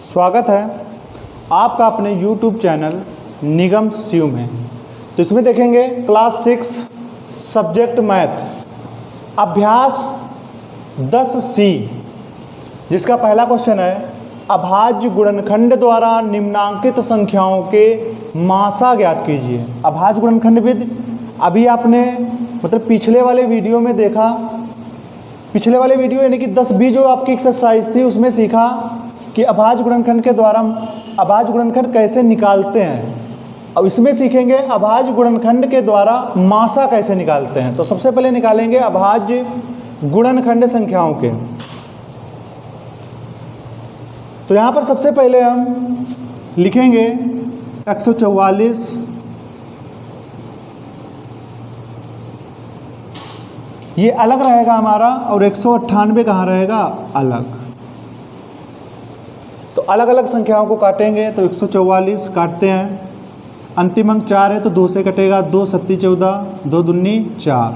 स्वागत है आपका अपने YouTube चैनल निगम शिव में। तो इसमें देखेंगे क्लास 6 सब्जेक्ट मैथ अभ्यास 10C, जिसका पहला क्वेश्चन है अभाज्य गुणनखंड द्वारा निम्नांकित संख्याओं के मासा ज्ञात कीजिए। अभाज्य गुणनखंड विधि अभी आपने पिछले वाले वीडियो में देखा, पिछले वाले वीडियो यानी कि 10B जो आपकी एक्सरसाइज थी उसमें सीखा कि अभाज्य गुणनखंड के द्वारा अभाज्य गुणनखंड कैसे निकालते हैं। अब इसमें सीखेंगे अभाज्य गुणनखंड के द्वारा मासा कैसे निकालते हैं। तो सबसे पहले निकालेंगे अभाज्य गुणनखंड संख्याओं के। तो यहाँ पर सबसे पहले हम लिखेंगे 144, ये अलग रहेगा हमारा, और 198 कहाँ रहेगा अलग। तो अलग अलग संख्याओं को काटेंगे। तो 144 काटते हैं, अंतिम अंक 4 है तो 2 से कटेगा, 2 सत्ती 14, 2 दूनी 4,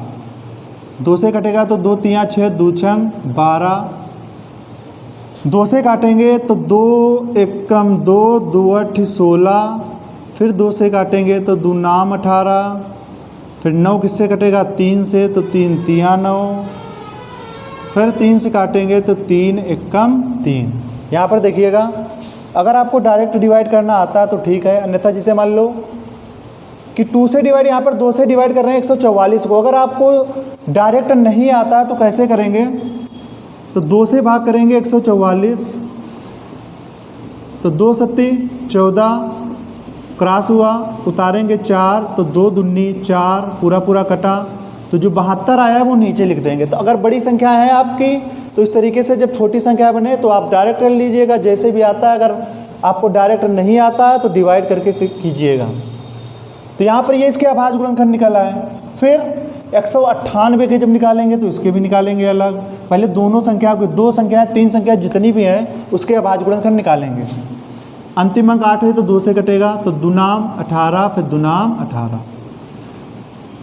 2 से कटेगा तो 2 तियाँ 6, 2 छंग 12, 2 से काटेंगे तो 2 एकम 2, 2 8 16, फिर 2 से काटेंगे तो 2 नाम 18, फिर 9 किससे कटेगा 3 से तो 3 तियाँ 9, फिर 3 से काटेंगे तो 3 एकम 3। यहाँ पर देखिएगा, अगर आपको डायरेक्ट डिवाइड करना आता है तो ठीक है, अन्यथा जिसे मान लो कि 2 से डिवाइड, यहाँ पर 2 से डिवाइड कर रहे हैं 144 को। अगर आपको डायरेक्ट नहीं आता तो कैसे करेंगे, तो 2 से भाग करेंगे 144, तो 2 सत्ती 14, क्रॉस हुआ, उतारेंगे 4 तो 2 दूनी 4, पूरा पूरा कटा, तो जो 72 आया है वो नीचे लिख देंगे। तो अगर बड़ी संख्या है आपकी तो इस तरीके से जब छोटी संख्या बने तो आप डायरेक्ट कर लीजिएगा जैसे भी आता है। अगर आपको डायरेक्ट नहीं आता है तो डिवाइड करके कीजिएगा। तो यहाँ पर ये इसके अभाज्य गुणनखंड निकला है। फिर 198 के जब निकालेंगे तो इसके भी निकालेंगे अलग। पहले दोनों संख्या को, 2 संख्याएं 3 संख्या जितनी भी हैं उसके अभाज्य गुणनखंड निकालेंगे। अंतिम अंक 8 है तो 2 से कटेगा तो दुनाम 18, फिर दुनाम 18,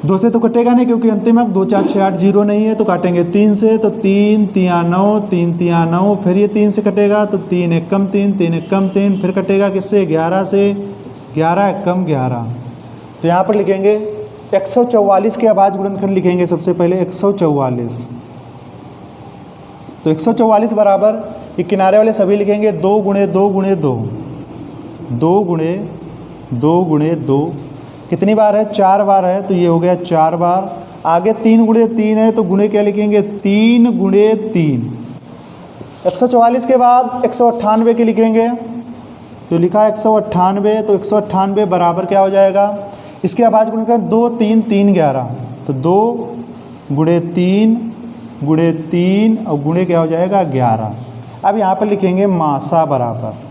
2 से तो कटेगा नहीं क्योंकि अंतिम अंक 2 4 6 8 0 नहीं है, तो काटेंगे 3 से तो 3 तियाँ 9, 3 तियाँ 9, फिर ये 3 से कटेगा तो 3 एकम 3, 3 एकम 3, फिर कटेगा किससे 11 से, 11 एकम 11। तो यहाँ पर लिखेंगे 144 के अभाज्य गुणनखंड लिखेंगे सबसे पहले 144। तो 144 बराबर ये किनारे वाले सभी लिखेंगे 2 गुणे 2 गुणे 2, 2 गुणे 2 गुणे 2, कितनी बार है 4 बार है, तो ये हो गया 4 बार। आगे 3 गुणे 3 है तो गुणे क्या लिखेंगे 3 गुणे 3। 144 के बाद 198 के लिखेंगे, तो लिखा 198, तो 198 बराबर क्या हो जाएगा, इसके अभाज्य गुणनखंड 2 3 3 11, तो 2 गुणे 3 गुणे 3 और गुणे क्या हो जाएगा 11। अब यहाँ पर लिखेंगे मासा बराबर,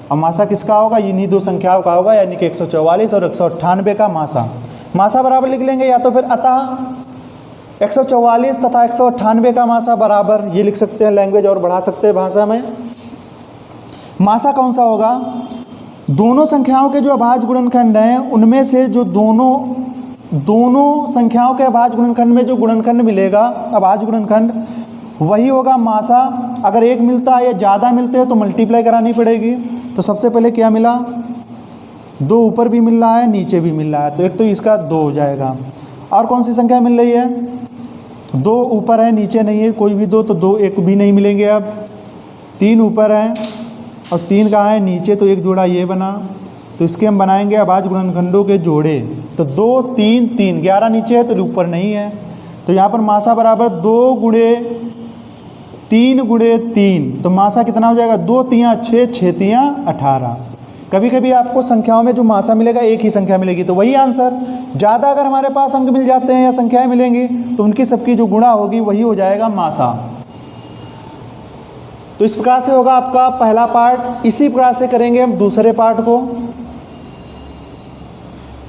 और मासा किसका होगा, इन्हीं 2 संख्याओं का होगा, यानी कि 144 और 198 का मासा। मासा बराबर लिख लेंगे, या तो फिर अतः 144 तथा 198 का मासा बराबर, ये लिख सकते हैं, लैंग्वेज और बढ़ा सकते हैं भाषा में। मासा कौन सा होगा, दोनों संख्याओं के जो अभाज्य गुणनखंड हैं उनमें से जो दोनों संख्याओं के अभाज्य गुणनखंड में जो गुणनखंड मिलेगा, अभाज्य गुणनखंड, वही होगा मासा। अगर एक मिलता है या ज़्यादा मिलते हैं तो मल्टीप्लाई करानी पड़ेगी। तो सबसे पहले क्या मिला, 2 ऊपर भी मिल रहा है नीचे भी मिल रहा है, तो एक तो इसका 2 हो जाएगा। और कौन सी संख्या मिल रही है, 2 ऊपर है नीचे नहीं है कोई भी 2, तो 2 एक भी नहीं मिलेंगे। अब 3 ऊपर है और 3 कहाँ है नीचे, तो एक जोड़ा ये बना, तो इसके हम बनाएंगे अभाज्य गुणनखंडों के जोड़े। तो 2 3 3, 11 नीचे है तो ऊपर नहीं है, तो यहाँ पर मासा बराबर 2 गुणे 3 गुणे 3, तो मासा कितना हो जाएगा 2 तियाँ 6, 6 तियाँ 18। कभी कभी आपको संख्याओं में जो मासा मिलेगा एक ही संख्या मिलेगी, तो वही आंसर। ज़्यादा अगर हमारे पास अंक मिल जाते हैं या संख्याएं मिलेंगी तो उनकी सबकी जो गुणा होगी वही हो जाएगा मासा। तो इस प्रकार से होगा आपका पहला पार्ट। इसी प्रकार से करेंगे हम दूसरे पार्ट को।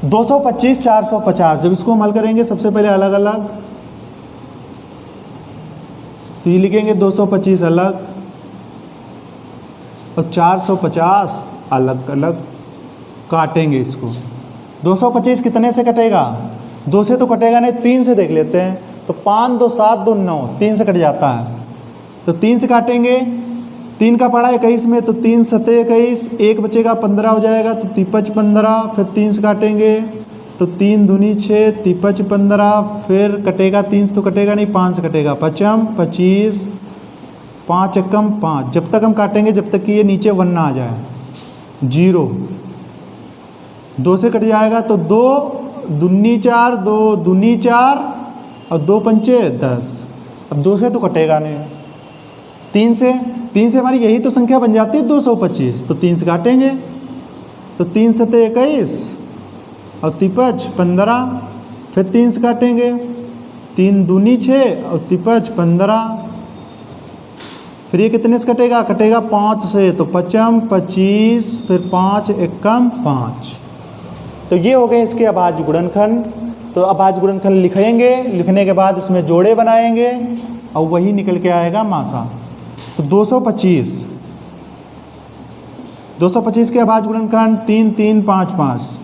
225 450, जब इसको हम हल करेंगे सबसे पहले अलग अलग, तो ये लिखेंगे 225 अलग और 450 अलग अलग, काटेंगे इसको। 225 कितने से कटेगा, 2 से तो कटेगा नहीं, 3 से देख लेते हैं। तो 5 2 7 2 9, 3 से कट जाता है, तो 3 से काटेंगे 3 का पड़ा 21 में, तो 3 सते 21, 1 बचेगा 15 हो जाएगा, तो 3 15, फिर 3 से काटेंगे तो 3 दूनी 6, 3 15, फिर कटेगा 3 से तो कटेगा नहीं, 5 से कटेगा, 5 25, 5 एकम 5, जब तक हम काटेंगे जब तक कि ये नीचे 1 ना आ जाए, 0, 2 से कट जाएगा तो 2 दूनी 4, 2 दूनी 4 और 2 पंचे 10, अब 2 से तो कटेगा नहीं, 3 से हमारी यही तो संख्या बन जाती है 225, तो 3 से काटेंगे तो 3 सते 21 और 3 15, फिर 3 से काटेंगे, 3 दूनी 6 और 3 15, फिर ये कितने से कटेगा, कटेगा 5 से, तो 5 25, फिर 5 एकम 5, तो ये हो गए इसके अभाज्य गुणनखंड। तो अभाज्य गुणनखंड लिखेंगे, लिखने के बाद उसमें जोड़े बनाएंगे और वही निकल के आएगा मासा। तो 225 के अभाज्य गुणनखंड 3 3 5 5,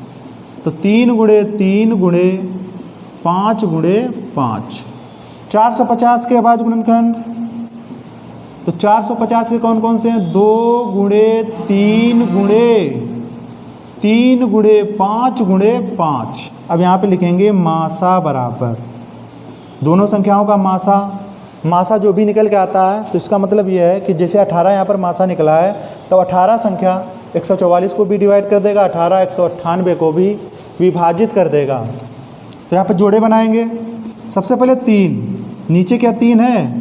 तो 3 गुणे 3 गुणे 5 गुणे 5। 450 के अभाज्य गुणनखंड, तो 450 के कौन कौन से हैं, 2 गुणे 3 गुणे 3 गुणे 5 गुणे 5। अब यहाँ पे लिखेंगे मासा बराबर दोनों संख्याओं का मासा जो भी निकल के आता है, तो इसका मतलब ये है कि जैसे 18 यहाँ पर मासा निकला है, तो 18 संख्या 144 को भी डिवाइड कर देगा, 18 198 को भी विभाजित कर देगा। तो यहाँ पर जोड़े बनाएंगे। सबसे पहले 3, नीचे क्या 3 है,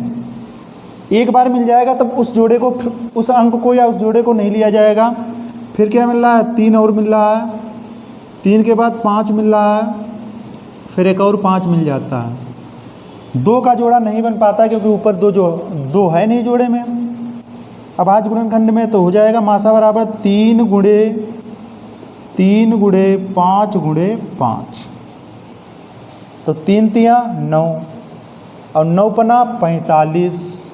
एक बार मिल जाएगा तब उस जोड़े को, उस अंक को या उस जोड़े को नहीं लिया जाएगा। फिर क्या मिल रहा है, 3 और मिल रहा है, 3 के बाद 5 मिल रहा है, फिर एक और 5 मिल जाता है। 2 का जोड़ा नहीं बन पाता क्योंकि ऊपर 2 है नहीं जोड़े में। अभाज्य गुणनखंड में तो हो जाएगा मासा बराबर 3 गुणे 5 गुणे 5, तो 3 तियाँ 9 और 9 पना 45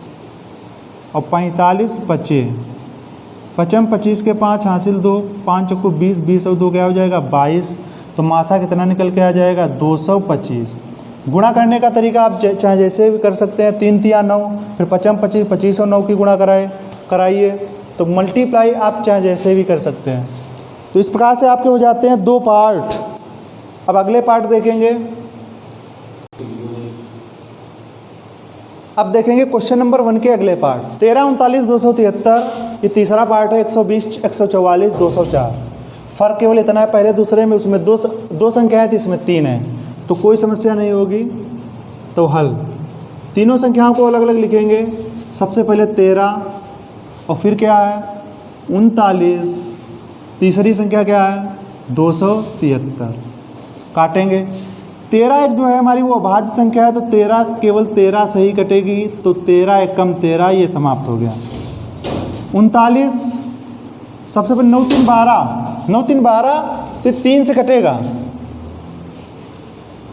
और 45 पचे, 25 के 5 हासिल 2, 5 को 20, 20 और 2 क्या हो जाएगा 22। तो मासा कितना निकल के आ जाएगा 225। गुणा करने का तरीका आप चाहे जैसे भी कर सकते हैं, 3 तिया 9, फिर 25 25 25 और 9 की गुणा कराइए, तो मल्टीप्लाई आप चाहे जैसे भी कर सकते हैं। तो इस प्रकार से आपके हो जाते हैं 2 पार्ट। अब अगले पार्ट देखेंगे। अब देखेंगे क्वेश्चन नंबर 1 के अगले पार्ट। 13 39 273, ये तीसरा पार्ट है। 120 144 204। फ़र्क केवल इतना है, पहले दूसरे में उसमें दो संख्याएँ थी, इसमें 3 है, तो कोई समस्या नहीं होगी। तो हल, तीनों संख्याओं को अलग अलग लिखेंगे। सबसे पहले 13 और फिर क्या है 39, तीसरी संख्या क्या है 273। काटेंगे। 13 एक जो है हमारी वो अभाज्य संख्या है, तो 13 केवल 13 सही कटेगी, तो 13 एकम 13, ये समाप्त हो गया। 39 सबसे पहले 9 3 12, 9 3 12, तो 3 से कटेगा,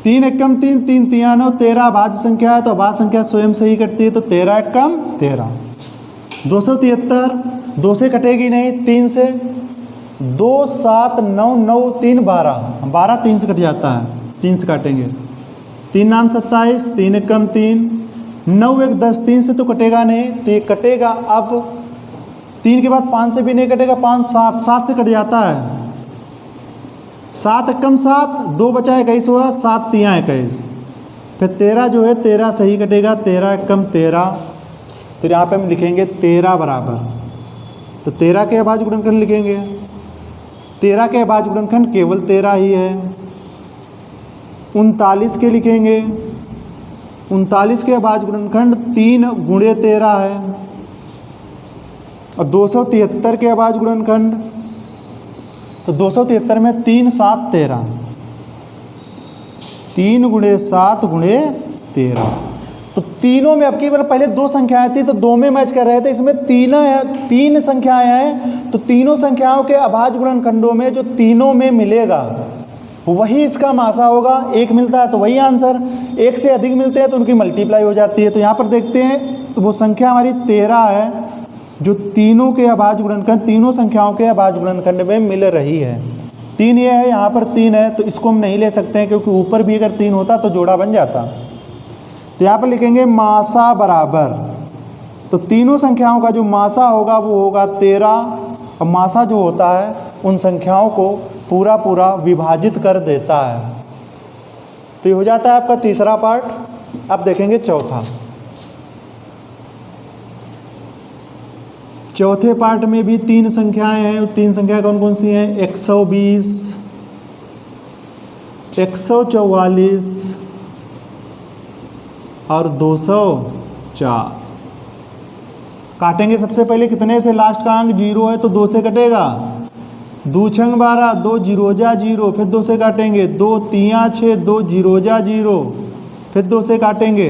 3 एकम 3, 3 तिया 9, 13 अभाज्य संख्या है, तो अभाज्य संख्या स्वयं से ही कटती है, तो 13 एकम 13। 273 2 से कटेगी नहीं, 3 से, 2 7 9 9 3 12, 12 3 से कट जाता है, 3 से काटेंगे। 3 नाम 27, 3 एकम 3, 9 1 10, 3 से तो कटेगा नहीं, तो ये कटेगा। अब 3 के बाद 5 से भी नहीं कटेगा, 5 7, 7 से कट जाता है, 7 एकम 7, 2 बचा 21 हुआ, 7 तिया 21। फिर 13 जो है 13 सही कटेगा, 13 एकम 13। तो यहाँ पे हम लिखेंगे 13 बराबर, तो 13 के अभाज्य गुणनखंड लिखेंगे। 13 के अभाज्य गुणनखंड केवल 13 ही है। 39 के लिखेंगे। 39 के अभाज्य गुणनखंड 3 गुणे 13 है। और 273 के अभाज्य गुणनखंड, तो 273 में 3 7 13, 3 गुणे 7 गुणे 13। तो तीनों में अब की बार पहले 2 संख्याएं थी, तो 2 में मैच कर रहे थे, इसमें 3 संख्याएं हैं, तो तीनों संख्याओं के अभाज्य गुणनखंडों में जो तीनों में मिलेगा वही इसका मासा होगा। एक मिलता है तो वही आंसर, एक से अधिक मिलते हैं तो उनकी मल्टीप्लाई हो जाती है। तो यहाँ पर देखते हैं, तो वो संख्या हमारी 13 है जो तीनों के अभाज्य गुणनखंड, तीनों संख्याओं के अभाज्य गुणनखंड में मिल रही है। 3 ये है, यहाँ पर 3 है, तो इसको हम नहीं ले सकते हैं क्योंकि ऊपर भी अगर 3 होता तो जोड़ा बन जाता। तो यहाँ पर लिखेंगे मासा बराबर तो तीनों संख्याओं का जो मासा होगा वो होगा 13, और मासा जो होता है उन संख्याओं को पूरा पूरा विभाजित कर देता है। तो ये हो जाता है आपका तीसरा पार्ट। अब देखेंगे चौथा। चौथे पार्ट में भी 3 संख्याएं हैं। 3 संख्याएं कौन कौन सी हैं? 120, 144 और 204। काटेंगे सबसे पहले कितने से? लास्ट का अंक 0 है तो 2 से कटेगा। 2 छंग 12, 2 जीरो जा 0, फिर 2 से काटेंगे। 2 तियां 6, 2 जीरो जा 0, फिर 2 से काटेंगे।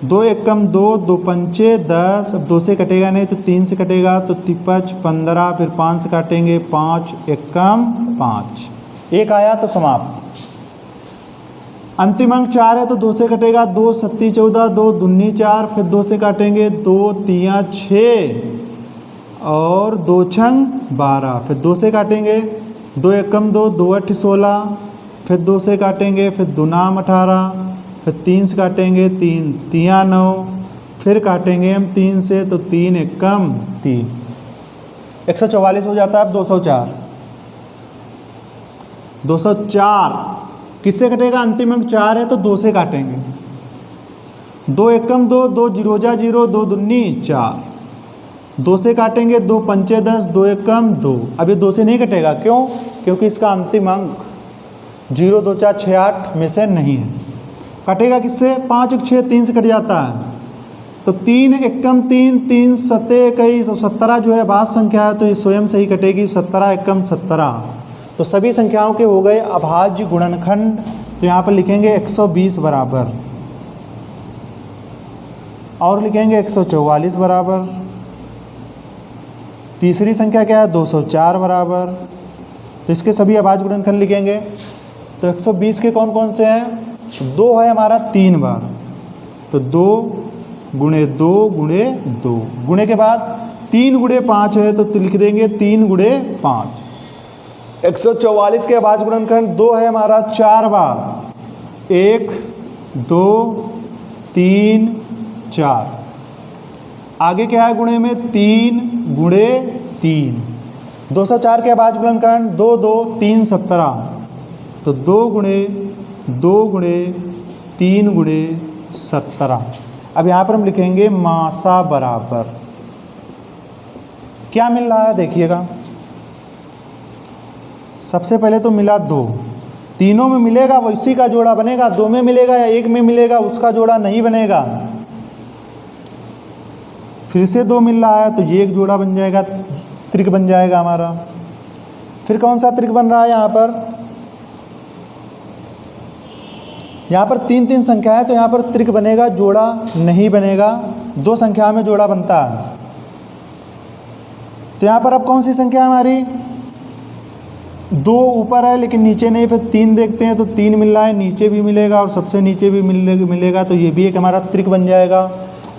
2 एकम 2, 2 पंचे 10, अब 2 से कटेगा नहीं तो 3 से कटेगा, तो 5 15, फिर 5 से काटेंगे। 5 एकम 5, 1 आया तो समाप्त। अंतिम अंक 4 है तो 2 से कटेगा। 2 सत्ती 14, 2 दूनी 4, फिर 2 से काटेंगे। 2 तियां 6 और 2 छंग 12, फिर 2 से काटेंगे। 2 एकम 2, 2 8 16, फिर 2 से काटेंगे। फिर 2 नाम 18, फिर 3 से काटेंगे। 3 तियां 9, फिर काटेंगे हम 3 से, तो 3 एकम 3, 144 हो जाता है। अब 204, 204 किससे कटेगा? अंतिम अंक 4 है तो 2 से काटेंगे। 2 एकम 2, 2 जीरो जा 0, 2 दूनी 4, 2 से काटेंगे। 2 पंचे 10, 2 एकम 2। अब ये 2 से नहीं कटेगा, क्यों? क्योंकि इसका अंतिम अंक 0 2 4 6 8 में से नहीं है। कटेगा किससे? 5 और 6 3 से कट जाता है, तो 3 एकम 3, 3 सत्ते 21, 17 जो है भाज्य संख्या है तो ये स्वयं से ही कटेगी। 17 एकम 17। तो सभी संख्याओं के हो गए अभाज्य गुणनखंड। तो यहाँ पर लिखेंगे 120 बराबर, और लिखेंगे 144 बराबर। तीसरी संख्या क्या है? 204 बराबर। तो इसके सभी अभाज्य गुणनखंड लिखेंगे। तो 120 के कौन कौन से हैं? 2 है हमारा 3 बार, तो 2 गुणे 2 गुणे 2, गुणे के बाद 3 गुणे 5 है तो लिख देंगे 3 गुणे 5। 144 के अभाज्य गुणनखंड 2 है हमारा 4 बार, 1 2 3 4। आगे क्या है गुणे में? 3 गुणे 3। 204 के अभाज्य गुणनखंड 2 2 3 17, तो 2 गुणे 2 गुणे 3 गुणे 17। अब यहाँ पर हम लिखेंगे मासा बराबर। क्या मिल रहा है देखिएगा। सबसे पहले तो मिला 2, तीनों में मिलेगा वो इसी का जोड़ा बनेगा। 2 में मिलेगा या 1 में मिलेगा उसका जोड़ा नहीं बनेगा। फिर से 2 मिल रहा है तो ये एक जोड़ा बन जाएगा, त्रिक बन जाएगा हमारा। फिर कौन सा त्रिक बन रहा है यहाँ पर? यहाँ पर 3 3 संख्या है तो यहाँ पर त्रिक बनेगा, जोड़ा नहीं बनेगा। 2 संख्या में जोड़ा बनता है। तो यहाँ पर अब कौन सी संख्या है हमारी? 2 ऊपर है लेकिन नीचे नहीं। फिर 3 देखते हैं तो 3 मिल रहा है, नीचे भी मिलेगा और सबसे नीचे भी मिलेगा, तो ये भी एक हमारा त्रिक बन जाएगा।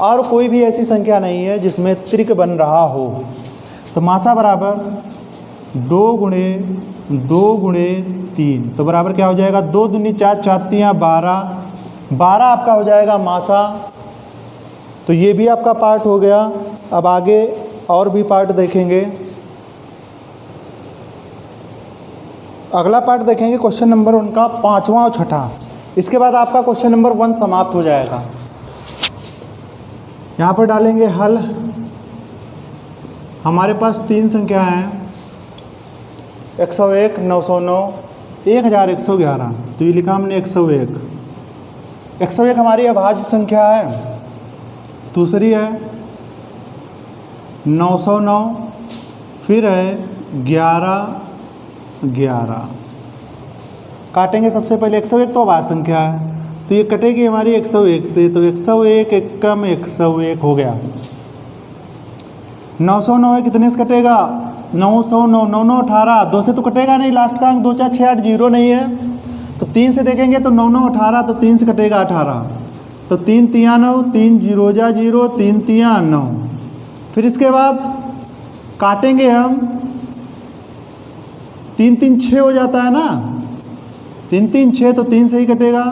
और कोई भी ऐसी संख्या नहीं है जिसमें त्रिक बन रहा हो। तो मासा बराबर 2 गुणे 2 गुणे 3, तो बराबर क्या हो जाएगा? 2 दूनी 4, 4 तियां 12, 12 आपका हो जाएगा मासा। तो ये भी आपका पार्ट हो गया। अब आगे और भी पार्ट देखेंगे। अगला पार्ट देखेंगे क्वेश्चन नंबर उनका 5वां और 6ठा। इसके बाद आपका क्वेश्चन नंबर 1 समाप्त हो जाएगा। यहाँ पर डालेंगे हल। हमारे पास 3 संख्या हैं, 101 909 1111। तो ये लिखा हमने 101। 101 हमारी अभाज्य संख्या है। दूसरी है 909, फिर है 11 11। काटेंगे सबसे पहले 101 तो अभाज्य संख्या है तो ये कटेगी हमारी 101 से, तो 101 एकम 101 हो गया। 909 है, कितने से कटेगा? 909 9 9 18, 2 से तो कटेगा नहीं, लास्ट का अंक 2 4 6 8 0 नहीं है। तो 3 से देखेंगे तो 9 9 18, तो 3 से कटेगा 18, तो 3 तियां 9, 3 जीरो जा 0, 3 तियां 9। फिर इसके बाद काटेंगे हम 3 3 6 हो जाता है ना, 3 3 6, तो 3 से ही कटेगा,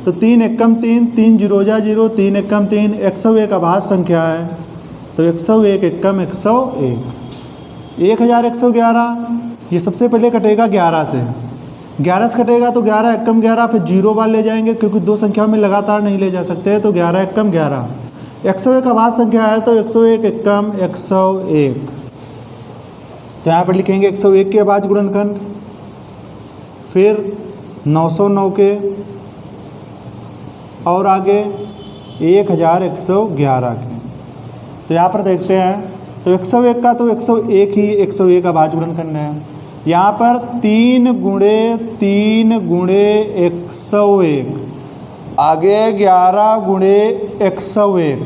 तो 3 एकम 3, 3 जीरो जा 0, 3 एकम 3। 101 अभाज्य संख्या है तो 101 एकम 101, 1111 ये सबसे पहले कटेगा 11 से, 11 से कटेगा तो 11 एकम 11, फिर 0 बार ले जाएंगे क्योंकि दो संख्याओं में लगातार नहीं ले जा सकते, तो 11 एकम 11, 101 अभाज्य संख्या है तो 101 एकम 101, तो यहाँ पर लिखेंगे 101 के अभाज्य गुणनखंड, फिर 909 के, और आगे 1111 के। तो यहाँ पर देखते हैं तो 101 का तो 101 ही 101 अभाज्य गुणनखंड है। यहाँ पर 3 गुणे 3 गुणे 101, आगे 11 गुणे 101,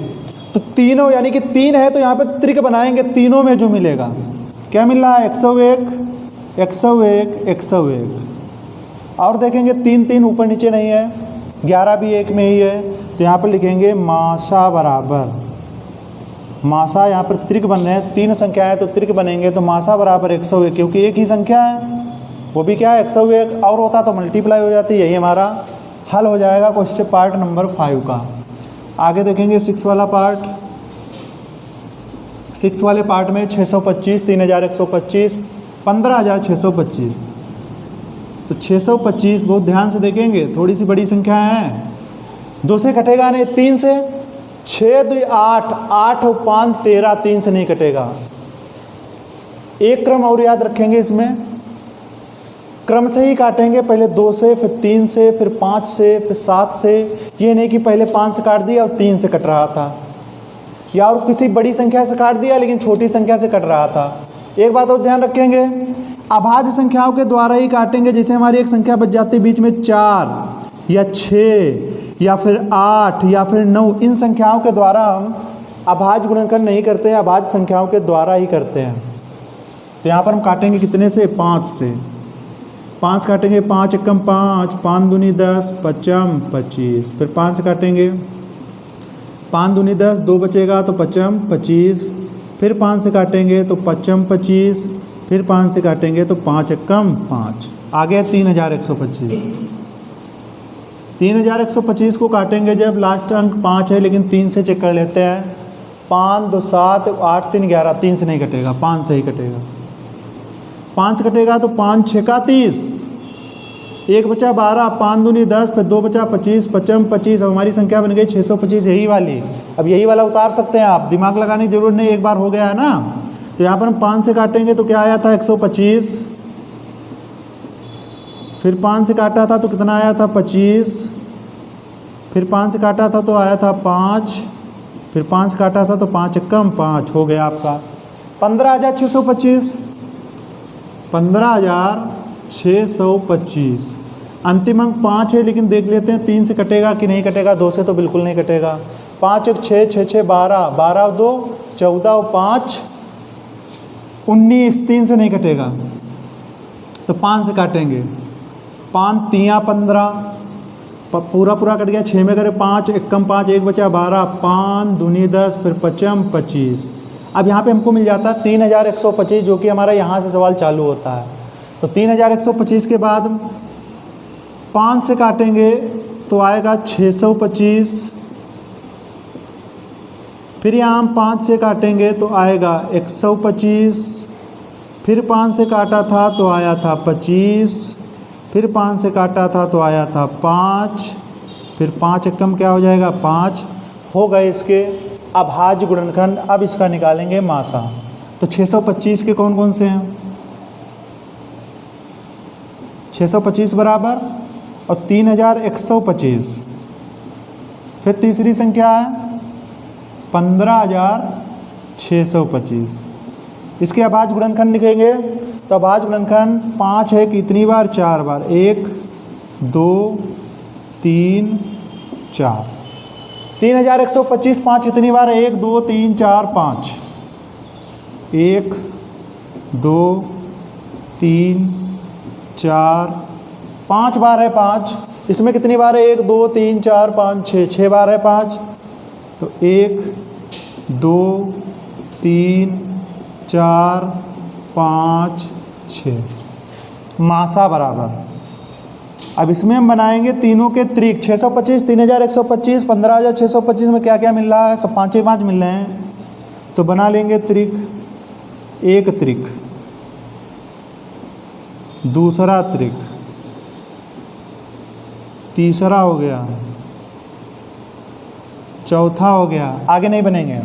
तो तीनों यानी कि 3 है तो यहाँ पर त्रिक बनाएंगे, तीनों में जो मिलेगा क्या मिल रहा है 101 101 101, और देखेंगे 3 3 ऊपर नीचे नहीं है, 11 भी एक में ही है, तो यहाँ पर लिखेंगे मासा बराबर, मासा यहाँ पर त्रिक बन रहे हैं, 3 संख्या है तो त्रिक बनेंगे, तो मासा बराबर 101, क्योंकि एक ही संख्या है वो भी क्या है 101, और होता तो मल्टीप्लाई हो जाती, यही हमारा हल हो जाएगा क्वेश्चन पार्ट नंबर 5 का। आगे देखेंगे 6 वाला पार्ट, 6 वाले पार्ट में 625, 3125, 15625, तो 625 बहुत ध्यान से देखेंगे, थोड़ी सी बड़ी संख्या है, 2 से कटेगा नहीं, 3 से, 6 2 8, 8 और 5 13, 3 से नहीं कटेगा। एक क्रम और याद रखेंगे, इसमें क्रम से ही काटेंगे, पहले 2 से, फिर 3 से, फिर 5 से, फिर 7 से, ये नहीं कि पहले 5 से काट दिया और 3 से कट रहा था, या और किसी बड़ी संख्या से काट दिया लेकिन छोटी संख्या से कट रहा था। एक बात और ध्यान रखेंगे, अभाज्य संख्याओं के द्वारा ही काटेंगे, जैसे हमारी एक संख्या बच जाती है बीच में 4 या 6 या फिर 8 या फिर 9, इन संख्याओं के द्वारा हम अभाज्य गुणनखंड नहीं करते हैं, अभाज्य संख्याओं के द्वारा ही करते हैं। तो यहाँ पर हम काटेंगे कितने से, 5 से, 5 काटेंगे, 5 एकम 5, 5 दूनी 10, 5 25, फिर 5 से काटेंगे, 5 दूनी 10, 2 बचेगा तो 5 25, फिर 5 से काटेंगे तो 5 25, फिर 5 से काटेंगे तो 5 एकम 5, आ गया 3125। 3125 को काटेंगे जब लास्ट अंक 5 है, लेकिन 3 से चेक कर लेते हैं, 5 2 7 8 3 11, 3 से नहीं कटेगा, 5 से ही कटेगा, 5 से कटेगा तो 5 6 30, 1 बचा 12, 5 दूनी 10, फिर 2 बचा 25, 5 25, अब हमारी संख्या बन गई 625, यही वाली। अब यही वाला उतार सकते हैं आप, दिमाग लगाने की जरूरत नहीं, एक बार हो गया है ना। तो यहाँ पर हम 5 से काटेंगे तो क्या आया था 125, फिर 5 से काटा था तो कितना आया था 25, फिर 5 से काटा था तो आया था 5, फिर 5 से काटा था तो 5 एकम 5, हो गया आपका 15,625, 15,625। अंतिम अंक 5 है, लेकिन देख लेते हैं 3 से कटेगा कि नहीं कटेगा, 2 से तो बिल्कुल नहीं कटेगा। 5 1 6 6 6 12, 12 2 14 5 19, 3 से नहीं कटेगा तो 5 से काटेंगे, 5 3 15, पूरा पूरा कट गया, 6 में करें 5 एकम 5, 1 बचा 12, 5 दूनी 10, फिर 5 25। अब यहाँ पे हमको मिल जाता है 3125, जो कि हमारा यहाँ से सवाल चालू होता है। तो 3125 के बाद 5 से काटेंगे तो आएगा 625, फिर यहाँ हम 5 से काटेंगे तो आएगा 125, फिर 5 से काटा था तो आया था 25, फिर 5 से काटा था तो आया था 5, फिर 5 एकम क्या हो जाएगा 5, हो गए इसके अभाज्य गुणनखंड। अब इसका निकालेंगे मासा। तो 625 के कौन कौन से हैं, 625 बराबर और 3125, फिर तीसरी संख्या है 15,625। इसके अभाज्य गुणनखंड लिखेंगे तो अभाज्य गुणनखंड 5 है कितनी बार, 4 बार, 1 2 3 4। 3125 5 कितनी बार है, 1 2 3 4 5, 1 2 3 4 5 बार है 5। इसमें कितनी बार है, 1 2 3 4 5 6, 6 बार है 5। तो 1 2 3 4 5 6 मासा बराबर। अब इसमें हम बनाएंगे तीनों के त्रिक, 625 3125 15,625 में क्या क्या मिल रहा है, सब 5 5 मिल रहे हैं। तो बना लेंगे त्रिक, एक त्रिक, दूसरा त्रिक, तीसरा हो गया, चौथा हो गया। आगे नहीं बनेंगे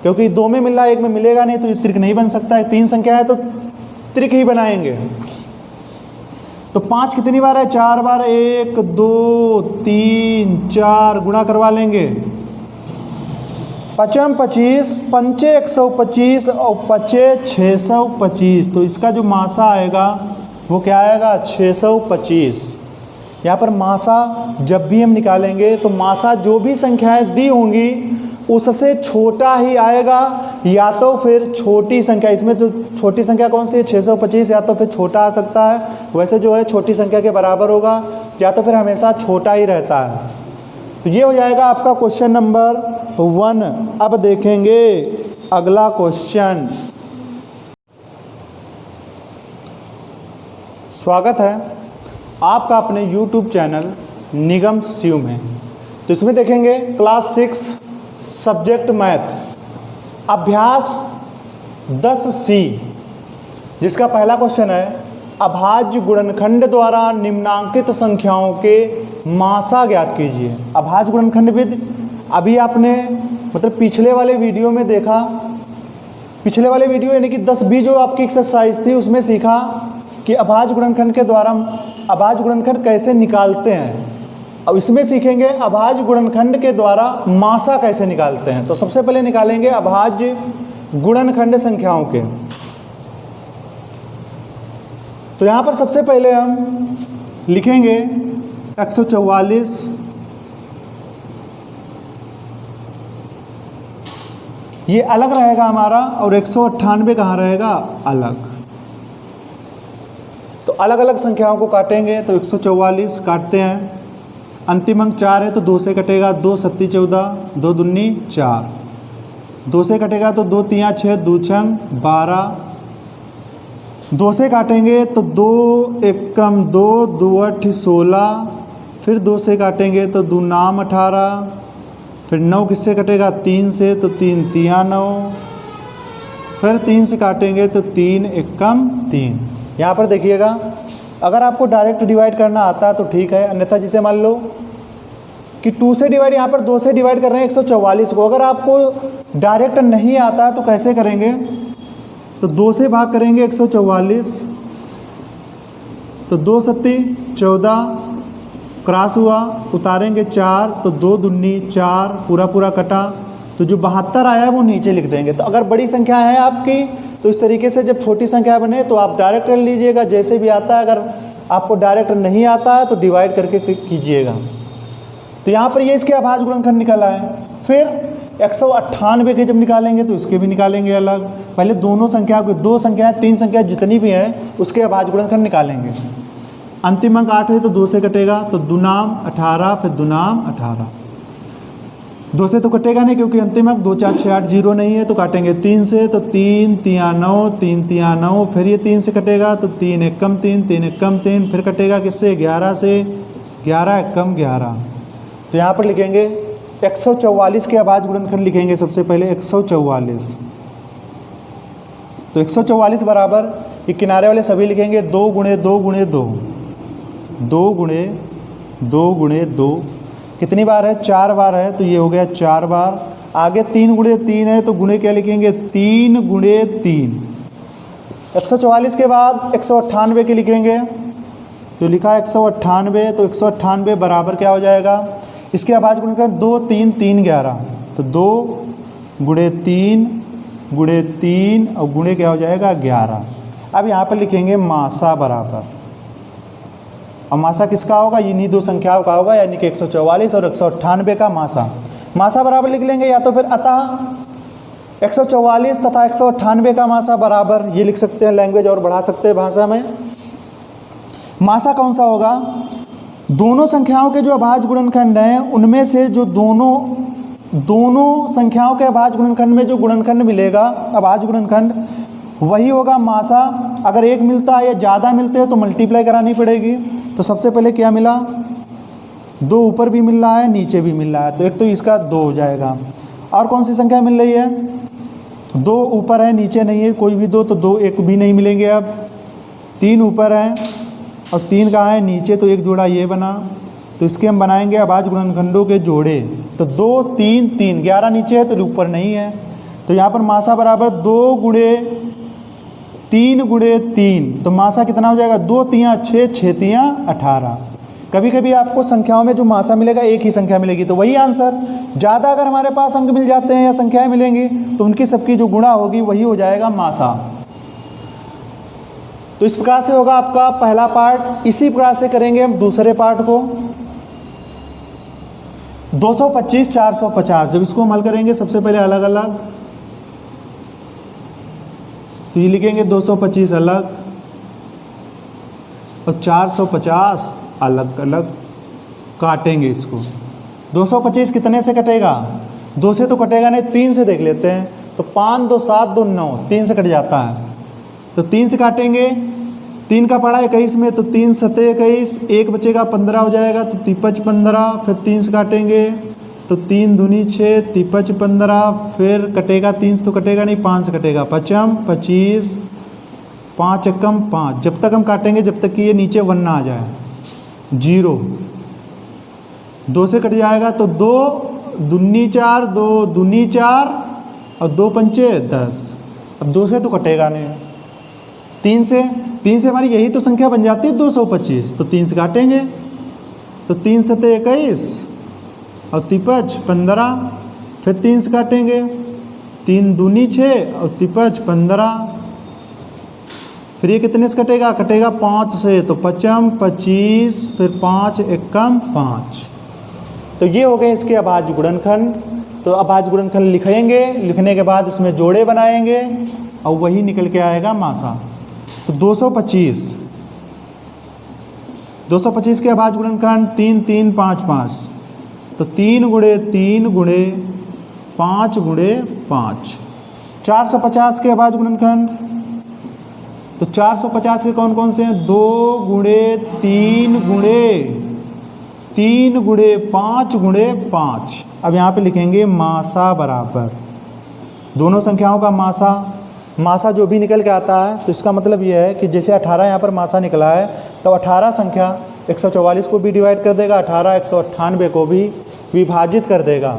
क्योंकि 2 में मिल रहा है, 1 में मिलेगा नहीं, तो ये त्रिक नहीं बन सकता है। 3 संख्या है तो त्रिक ही बनाएंगे। तो 5 कितनी बार है? 4 बार। 1 2 3 4 गुणा करवा लेंगे। पचम 25, पंचे 125 और पचे 625। तो इसका जो मासा आएगा वो क्या आएगा? 625। यहाँ पर मासा जब भी हम निकालेंगे तो मासा जो भी संख्याएं दी होंगी उससे छोटा ही आएगा, या तो फिर छोटी संख्या। इसमें तो छोटी संख्या कौन सी है? 625। या तो फिर छोटा आ सकता है, वैसे जो है छोटी संख्या के बराबर होगा, या तो फिर हमेशा छोटा ही रहता है। तो ये हो जाएगा आपका क्वेश्चन नंबर 1। अब देखेंगे अगला क्वेश्चन। स्वागत है आपका अपने YouTube चैनल निगम शिव में। तो इसमें देखेंगे क्लास 6 सब्जेक्ट मैथ अभ्यास 10C, जिसका पहला क्वेश्चन है अभाज्य गुणनखंड द्वारा निम्नांकित संख्याओं के मासा ज्ञात कीजिए। अभाज्य गुणनखंड विधि अभी आपने मतलब पिछले वाले वीडियो में देखा, पिछले वाले वीडियो यानी कि 10B जो आपकी एक्सरसाइज थी उसमें सीखा कि अभाज्य गुणनखंड के द्वारा अभाज्य गुणनखंड कैसे निकालते हैं। अब इसमें सीखेंगे अभाज्य गुणनखंड के द्वारा मासा कैसे निकालते हैं। तो सबसे पहले निकालेंगे अभाज्य गुणनखंड संख्याओं के। तो यहाँ पर सबसे पहले हम लिखेंगे 144, ये अलग रहेगा हमारा, और 198 कहाँ रहेगा? अलग। तो अलग अलग संख्याओं को काटेंगे। तो 144 काटते हैं, अंतिम अंक 4 है तो 2 से कटेगा, 2 सत्ती 14, 2 दूनी 4, 2 से कटेगा तो 2 तियाँ 6, 2 छंग 12, 2 से काटेंगे तो 2 एकम 2, 2 8 16, फिर 2 से काटेंगे तो 2 नाम 18, फिर 9 किससे कटेगा? 3 से, तो 3 तियाँ 9, फिर 3 से काटेंगे तो 3 एकम 3। यहाँ पर देखिएगा, अगर आपको डायरेक्ट डिवाइड करना आता है तो ठीक है, अन्यथा जिसे मान लो कि 2 से डिवाइड, यहाँ पर 2 से डिवाइड कर रहे हैं 144 को। अगर आपको डायरेक्ट नहीं आता तो कैसे करेंगे? तो 2 से भाग करेंगे 144, तो 2 सत्ती 14, क्रॉस हुआ, उतारेंगे 4, तो 2 दूनी 4, पूरा पूरा कटा, तो जो 72 आया है वो नीचे लिख देंगे। तो अगर बड़ी संख्या है आपकी तो इस तरीके से जब छोटी संख्या बने तो आप डायरेक्ट कर लीजिएगा जैसे भी आता है। अगर आपको डायरेक्ट नहीं आता है तो डिवाइड करके कीजिएगा। तो यहाँ पर ये इसके अभाज्य गुणनखंड निकला है। फिर 198 के जब निकालेंगे तो इसके भी निकालेंगे अलग। पहले दोनों संख्या को, 2 संख्याएं 3 संख्या जितनी भी हैं उसके अभाज्य गुणनखंड निकालेंगे। अंतिम अंक 8 है तो 2 से कटेगा, तो दुनाम 18, फिर दुनाम 18, 2 से तो कटेगा नहीं क्योंकि अंतिम अंक 2 4 6 8 0 नहीं है, तो काटेंगे 3 से, तो 3 तियाँ 9, 3 तियाँ 9, फिर ये 3 से कटेगा तो 3 एकम 3, 3 एकम 3, फिर कटेगा किससे? 11 से, 11 एकम 11। तो यहाँ पर लिखेंगे 144 के अभाज्य गुणनखंड लिखेंगे सबसे पहले 144। तो 144 बराबर ये किनारे वाले सभी लिखेंगे 2 गुणे 2 गुणे 2, 2 गुणे 2 गुणे 2, कितनी बार है? 4 बार है, तो ये हो गया 4 बार। आगे 3 गुणे 3 है तो गुणे क्या लिखेंगे? 3 गुणे 3। 144 के बाद 198 के लिखेंगे, तो लिखा 198, तो 198 बराबर क्या हो जाएगा? इसके अभाज्य गुणनखंड 2 3 3 11, तो 2 गुणे 3 गुणे 3 और गुणे क्या हो जाएगा? 11। अब यहाँ पर लिखेंगे मासा बराबर, और मासा किसका होगा? इन्हीं 2 संख्याओं का होगा, यानी कि 144 और 198 का मासा। मासा बराबर लिख लेंगे, या तो फिर अतः 144 तथा 198 का मासा बराबर, ये लिख सकते हैं, लैंग्वेज और बढ़ा सकते हैं भाषा में। मासा कौन सा होगा? दोनों संख्याओं के जो अभाज्य गुणनखंड हैं उनमें से जो दोनों संख्याओं के अभाज्य गुणनखंड में जो गुणनखंड मिलेगा, अभाज्य गुणनखंड, वही होगा मासा। अगर 1 मिलता है या ज़्यादा मिलते हैं तो मल्टीप्लाई करानी पड़ेगी। तो सबसे पहले क्या मिला? 2 ऊपर भी मिल रहा है, नीचे भी मिल रहा है, तो एक तो इसका 2 हो जाएगा। और कौन सी संख्या मिल रही है? दो ऊपर है नीचे नहीं है कोई भी दो, तो दो एक भी नहीं मिलेंगे। अब 3 ऊपर है और 3 कहाँ है नीचे, तो एक जोड़ा ये बना। तो इसके हम बनाएंगे अभाज्य गुणनखंडों के जोड़े। तो 2 3 3, 11 नीचे है तो ऊपर नहीं है। तो यहाँ पर मासा बराबर 2 गुणे 3 तो मासा कितना हो जाएगा, 2 तियाँ 6, 6 तियाँ 18। कभी कभी आपको संख्याओं में जो मासा मिलेगा एक ही संख्या मिलेगी, तो वही आंसर। ज़्यादा अगर हमारे पास अंक मिल जाते हैं या संख्याएं मिलेंगी तो उनकी सबकी जो गुणा होगी वही हो जाएगा मासा। तो इस प्रकार से होगा आपका पहला पार्ट। इसी प्रकार से करेंगे हम दूसरे पार्ट को। 225 450, जब इसको हम हल करेंगे सबसे पहले अलग अलग, तो ये लिखेंगे 225 अलग और 450 अलग अलग, काटेंगे इसको। 225 कितने से कटेगा, 2 से तो कटेगा नहीं, 3 से देख लेते हैं। तो 5 2 7 2 9, 3 से कट जाता है, तो 3 से काटेंगे। 3 का पड़ा 21 में, तो 3 7 21, 1 बचेगा 15 हो जाएगा, तो 53 15। फिर 3 से काटेंगे तो 3 दूनी 6, 53 15। फिर कटेगा 3 से तो कटेगा नहीं, 5 से कटेगा 55 25, 5 एकम 5। जब तक हम काटेंगे जब तक कि ये नीचे 1 ना आ जाए, 0। 2 से कट जाएगा तो 2 दूनी 4, 2 दूनी 4 और 2 पंचे 10। अब 2 से तो कटेगा नहीं। 3 से हमारी यही तो संख्या बन जाती है 225, तो 3 से काटेंगे तो 3 7 21 और 53 15। फिर 3 से काटेंगे, 3 दूनी 6 और 53 15। फिर ये कितने से कटेगा, कटेगा 5 से, तो 55 25, फिर 5 एकम 5। तो ये हो गए इसके अभाज्य गुणनखंड। तो अभाज्य गुणनखंड लिखेंगे, लिखने के बाद उसमें जोड़े बनाएंगे और वही निकल के आएगा मासा। तो 225 के अभाज्य गुणनखंड 3 3 5 5, तो 3 गुणे 3 गुणे 5 गुणे 5। 450 के अभाज्य गुणनखंड, तो 450 के कौन कौन से हैं, 2 गुणे 3 गुणे 3 गुणे 5 गुणे 5। अब यहाँ पे लिखेंगे मासा बराबर दोनों संख्याओं का मासा जो भी निकल के आता है। तो इसका मतलब ये है कि जैसे 18 यहाँ पर मासा निकला है, तो 18 संख्या 144 को भी डिवाइड कर देगा, 18 198 को भी विभाजित कर देगा।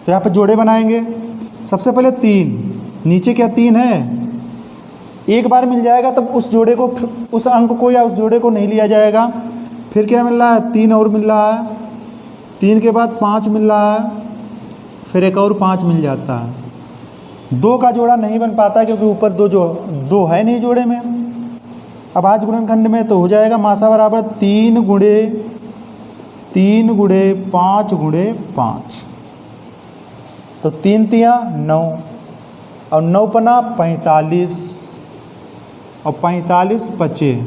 तो यहाँ पर जोड़े बनाएंगे। सबसे पहले 3, नीचे क्या 3 है, एक बार मिल जाएगा तब उस जोड़े को, उस अंक को या उस जोड़े को नहीं लिया जाएगा। फिर क्या मिल रहा है, 3 और मिल रहा है, 3 के बाद 5 मिल रहा है, फिर एक और 5 मिल जाता है। 2 का जोड़ा नहीं बन पाता क्योंकि ऊपर 2 है नहीं जोड़े में। अभाज्य गुणनखंड में तो हो जाएगा मासा बराबर 3 गुणे 5 गुणे 5। तो 3 तियाँ 9 और 9 पना 45 और 45 पचे,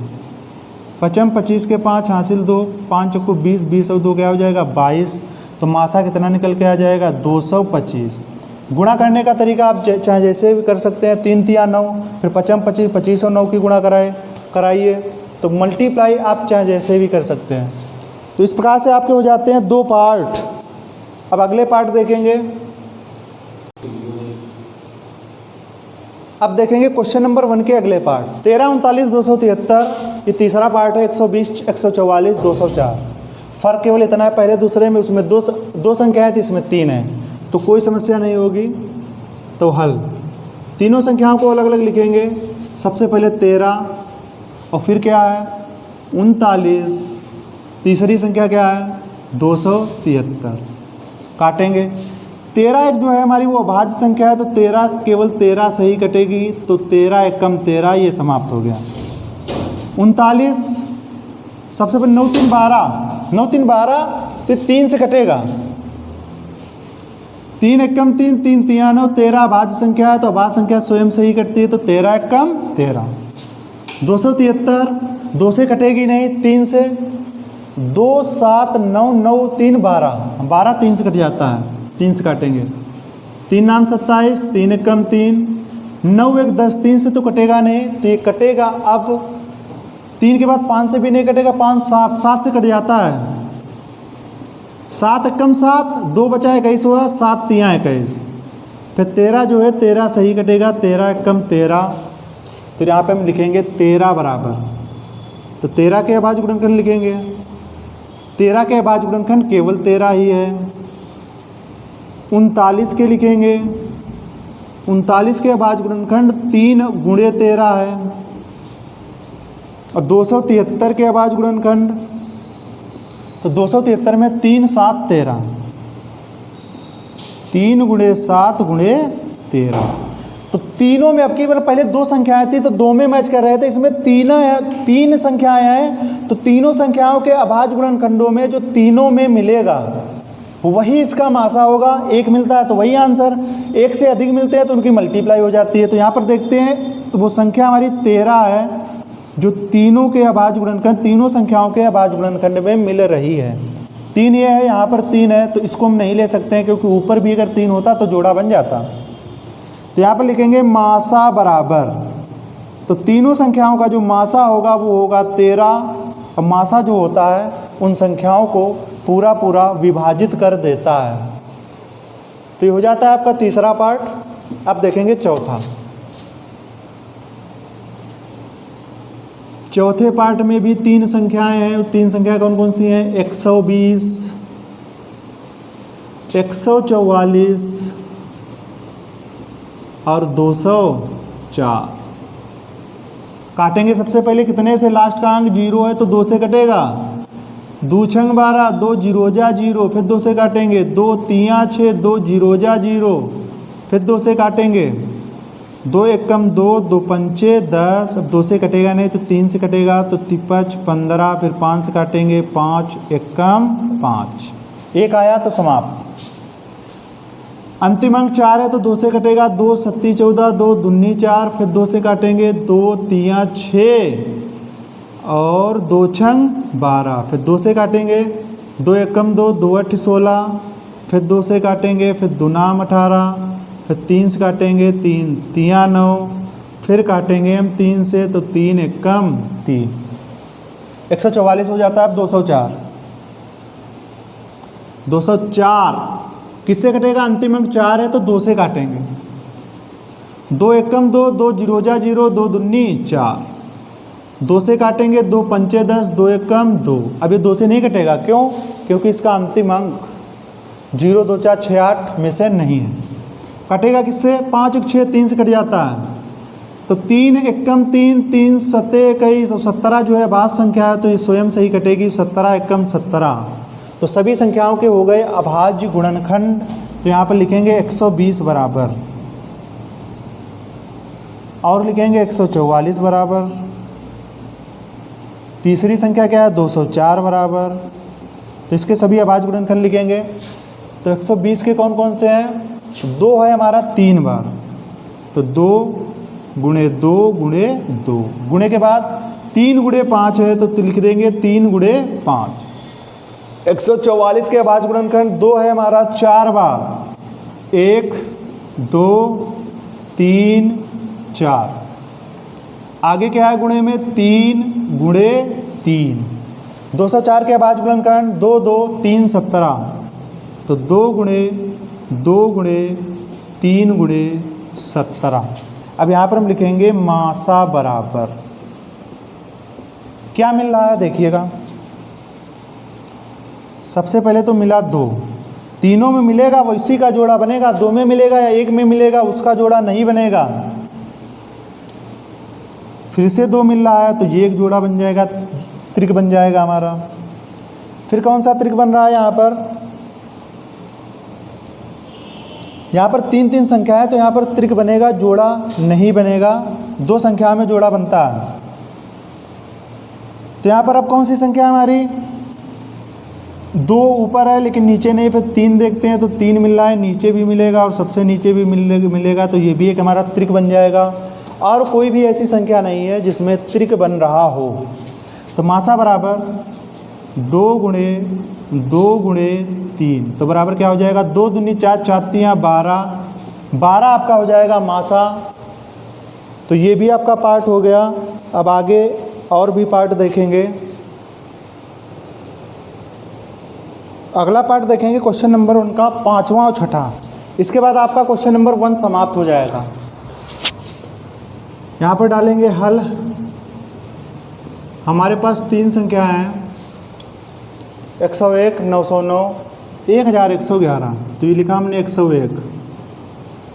25 के 5 हासिल 2, 5 को 20, 20 और 2 क्या हो जाएगा 22। तो मासा कितना निकल के आ जाएगा 225। गुणा करने का तरीका आप चाहे जैसे भी कर सकते हैं, 3 तियाँ 9, फिर 55 25, 25 और 9 की गुणा कराइए। तो मल्टीप्लाई आप चाहे जैसे भी कर सकते हैं। तो इस प्रकार से आपके हो जाते हैं 2 पार्ट। अब अगले पार्ट देखेंगे। अब देखेंगे क्वेश्चन नंबर 1 के अगले पार्ट। 13 39 273, ये तीसरा पार्ट है। 120 144 204। फ़र्क केवल इतना है, पहले दूसरे में उसमें दो संख्याएँ थी, इसमें 3 है, तो कोई समस्या नहीं होगी। तो हल, तीनों संख्याओं को अलग अलग लिखेंगे। सबसे पहले 13 और फिर क्या है 39, तीसरी संख्या क्या है 273। काटेंगे। 13 एक जो है हमारी वो अभाज्य संख्या है, तो 13 केवल 13 से ही कटेगी, तो 13 एकम 13, ये समाप्त हो गया। 39 सबसे पहले 9 3 12, 9 3 12, तो 3 से कटेगा, 3 एकम 3, 3 तियाँ 9, 13 अभाज्य संख्या है तो अभाज्य संख्या स्वयं से ही कटती है, तो 13 एकम 13। 273 2 से कटेगी नहीं, 3 से, 2 7 9 9 3 12, 12 3 से कट जाता है, 3 से काटेंगे। 3 नाम 27, 3 एकम 3, 9 1 10, 3 से तो कटेगा नहीं, तो ये कटेगा। अब 3 के बाद 5 से भी नहीं कटेगा, 5 7, 7 से कट जाता है, 7 एकम 7, 2 बचा 21 हुआ, 7 तियाँ 21। फिर 13 जो है 13 सही कटेगा, 13 एकम 13, तो यहाँ पे हम लिखेंगे 13 बराबर, तो 13 के अभाज्य गुणनखंड लिखेंगे, 13 के अभाज्य गुणनखंड केवल 13 ही है। 39 के लिखेंगे, 39 के अभाज्य गुणनखंड 3 गुणे 13 है। और 273 के अभाज्य गुणनखंड, तो 273 में 3 7 13, 3 गुणे 7 गुणे 13, तो तीनों में अब की बार पहले दो संख्याएं थी तो दो में मैच कर रहे थे, इसमें तीन संख्याएं हैं, तो तीनों संख्याओं के अभाज्य गुणनखंडों में जो तीनों में मिलेगा वही इसका मासा होगा। एक मिलता है तो वही आंसर, एक से अधिक मिलते हैं तो उनकी मल्टीप्लाई हो जाती है। तो यहाँ पर देखते हैं तो वो संख्या हमारी 13 है जो तीनों के अभाज्य गुणनखंड, तीनों संख्याओं के अभाज्य गुणनखंड में मिल रही है। 3 ये है, यहाँ पर 3 है, तो इसको हम नहीं ले सकते हैं क्योंकि ऊपर भी अगर 3 होता तो जोड़ा बन जाता। तो यहाँ पर लिखेंगे मासा बराबर, तो तीनों संख्याओं का जो मासा होगा वो होगा 13, और मासा जो होता है उन संख्याओं को पूरा पूरा विभाजित कर देता है। तो ये हो जाता है आपका तीसरा पार्ट। अब देखेंगे चौथे पार्ट में भी 3 संख्याएं हैं। 3 संख्याएं कौन कौन सी हैं? 120, 144 और 204। काटेंगे सबसे पहले कितने से? लास्ट का अंक 0 है तो 2 से कटेगा, 2 छंग 12, 2 जीरो जा 0, फिर 2 से काटेंगे, 2 तियाँ 6, 2 जीरो जा 0, फिर 2 से काटेंगे, 2 एकम 2, 2 पंचे 10, अब 2 से कटेगा नहीं तो 3 से कटेगा, तो 55 15, फिर 5 से काटेंगे, 5 एकम 5, 1 आया तो समाप्त। अंतिम अंक 4 है तो 2 से कटेगा, 2 सत्ती 14, 2 दूनी 4, फिर 2 से काटेंगे, 2 तियाँ 6 और 2 छंग 12, फिर 2 से काटेंगे, 2 एकम 2, 2 अठ 16, फिर 2 से काटेंगे, फिर 2 नाम 18, फिर 3 से काटेंगे, 3 तियाँ 9, फिर काटेंगे हम 3 से तो 3 एकम 3, 144 हो जाता है। अब 204 किससे कटेगा? अंतिम अंक 4 है तो 2 से काटेंगे, 2 एकम 2, 2 जीरो जा 0, 2 दूनी 4, 2 से काटेंगे, 2 पंचे 10, 2 एकम 2। अब ये 2 से नहीं कटेगा, क्यों? क्योंकि इसका अंतिम अंक 0 2 4 6 8 में से नहीं है। कटेगा किससे? 5 और 6 3 से कट जाता है, तो 3 एकम 3, 3 सत्ते 21, 17 जो है भाज्य संख्या है तो ये स्वयं से ही कटेगी, 17 एकम 17। तो सभी संख्याओं के हो गए अभाज्य गुणनखंड। तो यहाँ पर लिखेंगे 120 बराबर, और लिखेंगे 144 बराबर, तीसरी संख्या क्या है? 204 बराबर। तो इसके सभी अभाज्य गुणनखंड लिखेंगे। तो 120 के कौन कौन से हैं? 2 है हमारा 3 बार, तो 2 गुणे 2 गुणे 2, गुणे के बाद 3 गुणे 5 है तो लिख देंगे 3 गुणे 5। 144 के अभाज्य गुणनखंड 2 है हमारा 4 बार, 1 2 3 4। आगे क्या है गुणे में? 3 गुणे 3। 204 के अभाज्य गुणनखंड 2 2 3 17, तो 2 गुणे 3 गुणे 17। अब यहाँ पर हम लिखेंगे मासा बराबर, क्या मिल रहा है देखिएगा। सबसे पहले तो मिला 2, तीनों में मिलेगा वो इसी का जोड़ा बनेगा, 2 में मिलेगा या 1 में मिलेगा उसका जोड़ा नहीं बनेगा। फिर से 2 मिल रहा है तो ये एक जोड़ा बन जाएगा, त्रिक बन जाएगा हमारा। फिर कौन सा त्रिक बन रहा है यहाँ पर? यहाँ पर 3 3 संख्या है तो यहाँ पर त्रिक बनेगा, जोड़ा नहीं बनेगा, 2 संख्या में जोड़ा बनता है। तो यहाँ पर अब कौन सी संख्या है हमारी? 2 ऊपर है लेकिन नीचे नहीं, फिर 3 देखते हैं तो 3 मिल रहा है, नीचे भी मिलेगा और सबसे नीचे भी मिलेगा, तो ये भी एक हमारा त्रिक बन जाएगा। और कोई भी ऐसी संख्या नहीं है जिसमें त्रिक बन रहा हो। तो मासा बराबर 2 गुणे 3, तो बराबर क्या हो जाएगा? 2 दूनी 4, 4 तियाँ 12, 12 आपका हो जाएगा मासा। तो ये भी आपका पार्ट हो गया। अब आगे और भी पार्ट देखेंगे। अगला पार्ट देखेंगे क्वेश्चन नंबर उनका 5वां और 6ठा। इसके बाद आपका क्वेश्चन नंबर 1 समाप्त हो जाएगा। यहाँ पर डालेंगे हल। हमारे पास 3 संख्या हैं, 101, 909, 1111। तो ये लिखा हमने 101।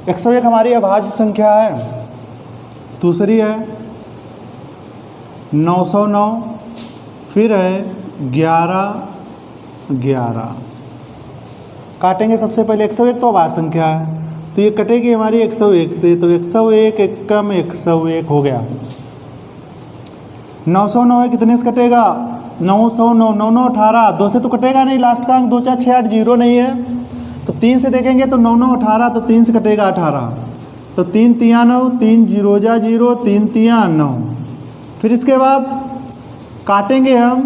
101 हमारी अभाज्य संख्या है। दूसरी है 909, फिर है 1111। काटेंगे सबसे पहले 101 तो अभाज्य संख्या है, तो ये कटेगी हमारी 101 से, तो 101 एकम 101 हो गया। 909 है, कितने से कटेगा? 909, 9 18, 2 से तो कटेगा नहीं, लास्ट का अंक 2 4 6 8 0 नहीं है, तो 3 से देखेंगे तो 9 9 18, तो 3 से कटेगा 18, तो 3 3 9, 3 0 जा 0, 3 3 9। फिर इसके बाद काटेंगे हम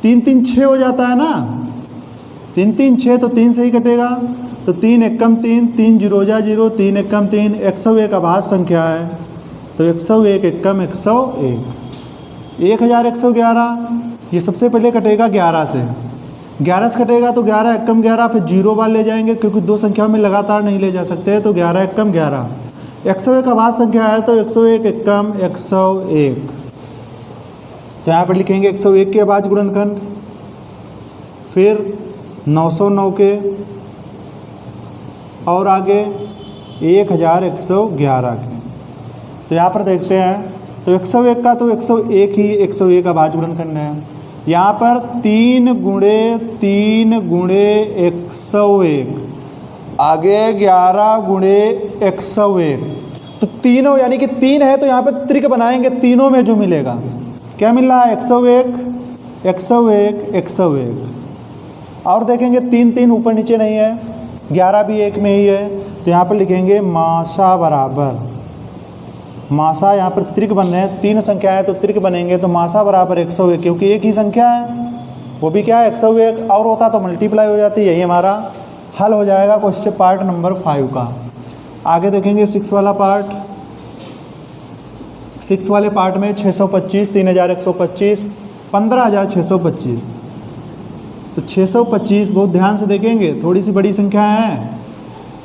3 3 6 हो जाता है ना, 3 3 6, तो 3 से ही कटेगा, तो 3 एकम 3, 3 0 जा 0, 3 एकम 3। 101 अभाज्य संख्या है, तो 101 एकम 101। 1111 ये सबसे पहले कटेगा 11 से, 11 से कटेगा तो 11 एकम 11, फिर 0 बार ले जाएंगे क्योंकि 2 संख्याओं में लगातार नहीं ले जा सकते, तो 11 एकम 11। 101 अभाज्य संख्या है, तो 101 एकम 101। तो यहाँ पर लिखेंगे 101 के अभाज्य गुणनखंड, फिर 909 के, और आगे 1111 के। तो यहाँ पर देखते हैं, तो 101 का तो 101 ही 101 अभाज्य गुणनखंड है। यहाँ पर 3 गुणे 3 गुणे 101, आगे 11 गुणे 101, तो तीनों यानी कि 3 है, तो यहाँ पर त्रिक बनाएंगे, तीनों में जो मिलेगा क्या मिल रहा है? 101 101 101। और देखेंगे 3 3 ऊपर नीचे नहीं है, 11 भी 1 में ही है, तो यहाँ पर लिखेंगे मासा बराबर, मासा यहाँ पर त्रिक बन रहे हैं, 3 संख्या है तो त्रिक बनेंगे, तो मासा बराबर 101, क्योंकि एक ही संख्या है, वो भी क्या है 101, और होता तो मल्टीप्लाई हो जाती। यही हमारा हल हो जाएगा क्वेश्चन पार्ट नंबर 5 का। आगे देखेंगे 6 वाला पार्ट। 6 वाले पार्ट में 625, 3125, 15625। तो 625 बहुत ध्यान से देखेंगे, थोड़ी सी बड़ी संख्या है,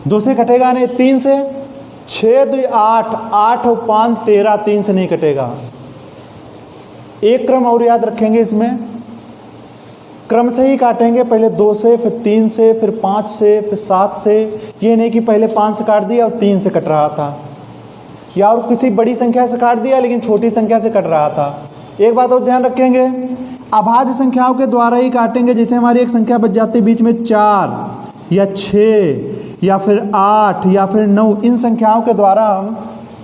2 से कटेगा नहीं, 3 से, 6 2 8, 8 और 5 13, 3 से नहीं कटेगा। एक क्रम और याद रखेंगे, इसमें क्रम से ही काटेंगे, पहले 2 से, फिर 3 से, फिर 5 से, फिर 7 से। ये नहीं कि पहले 5 से काट दिया और 3 से कट रहा था, या और किसी बड़ी संख्या से काट दिया लेकिन छोटी संख्या से कट रहा था। एक बात और ध्यान रखेंगे, अभाज्य संख्याओं के द्वारा ही काटेंगे। जैसे हमारी एक संख्या बच जाती है बीच में 4 या 6 या फिर 8 या फिर 9, इन संख्याओं के द्वारा हम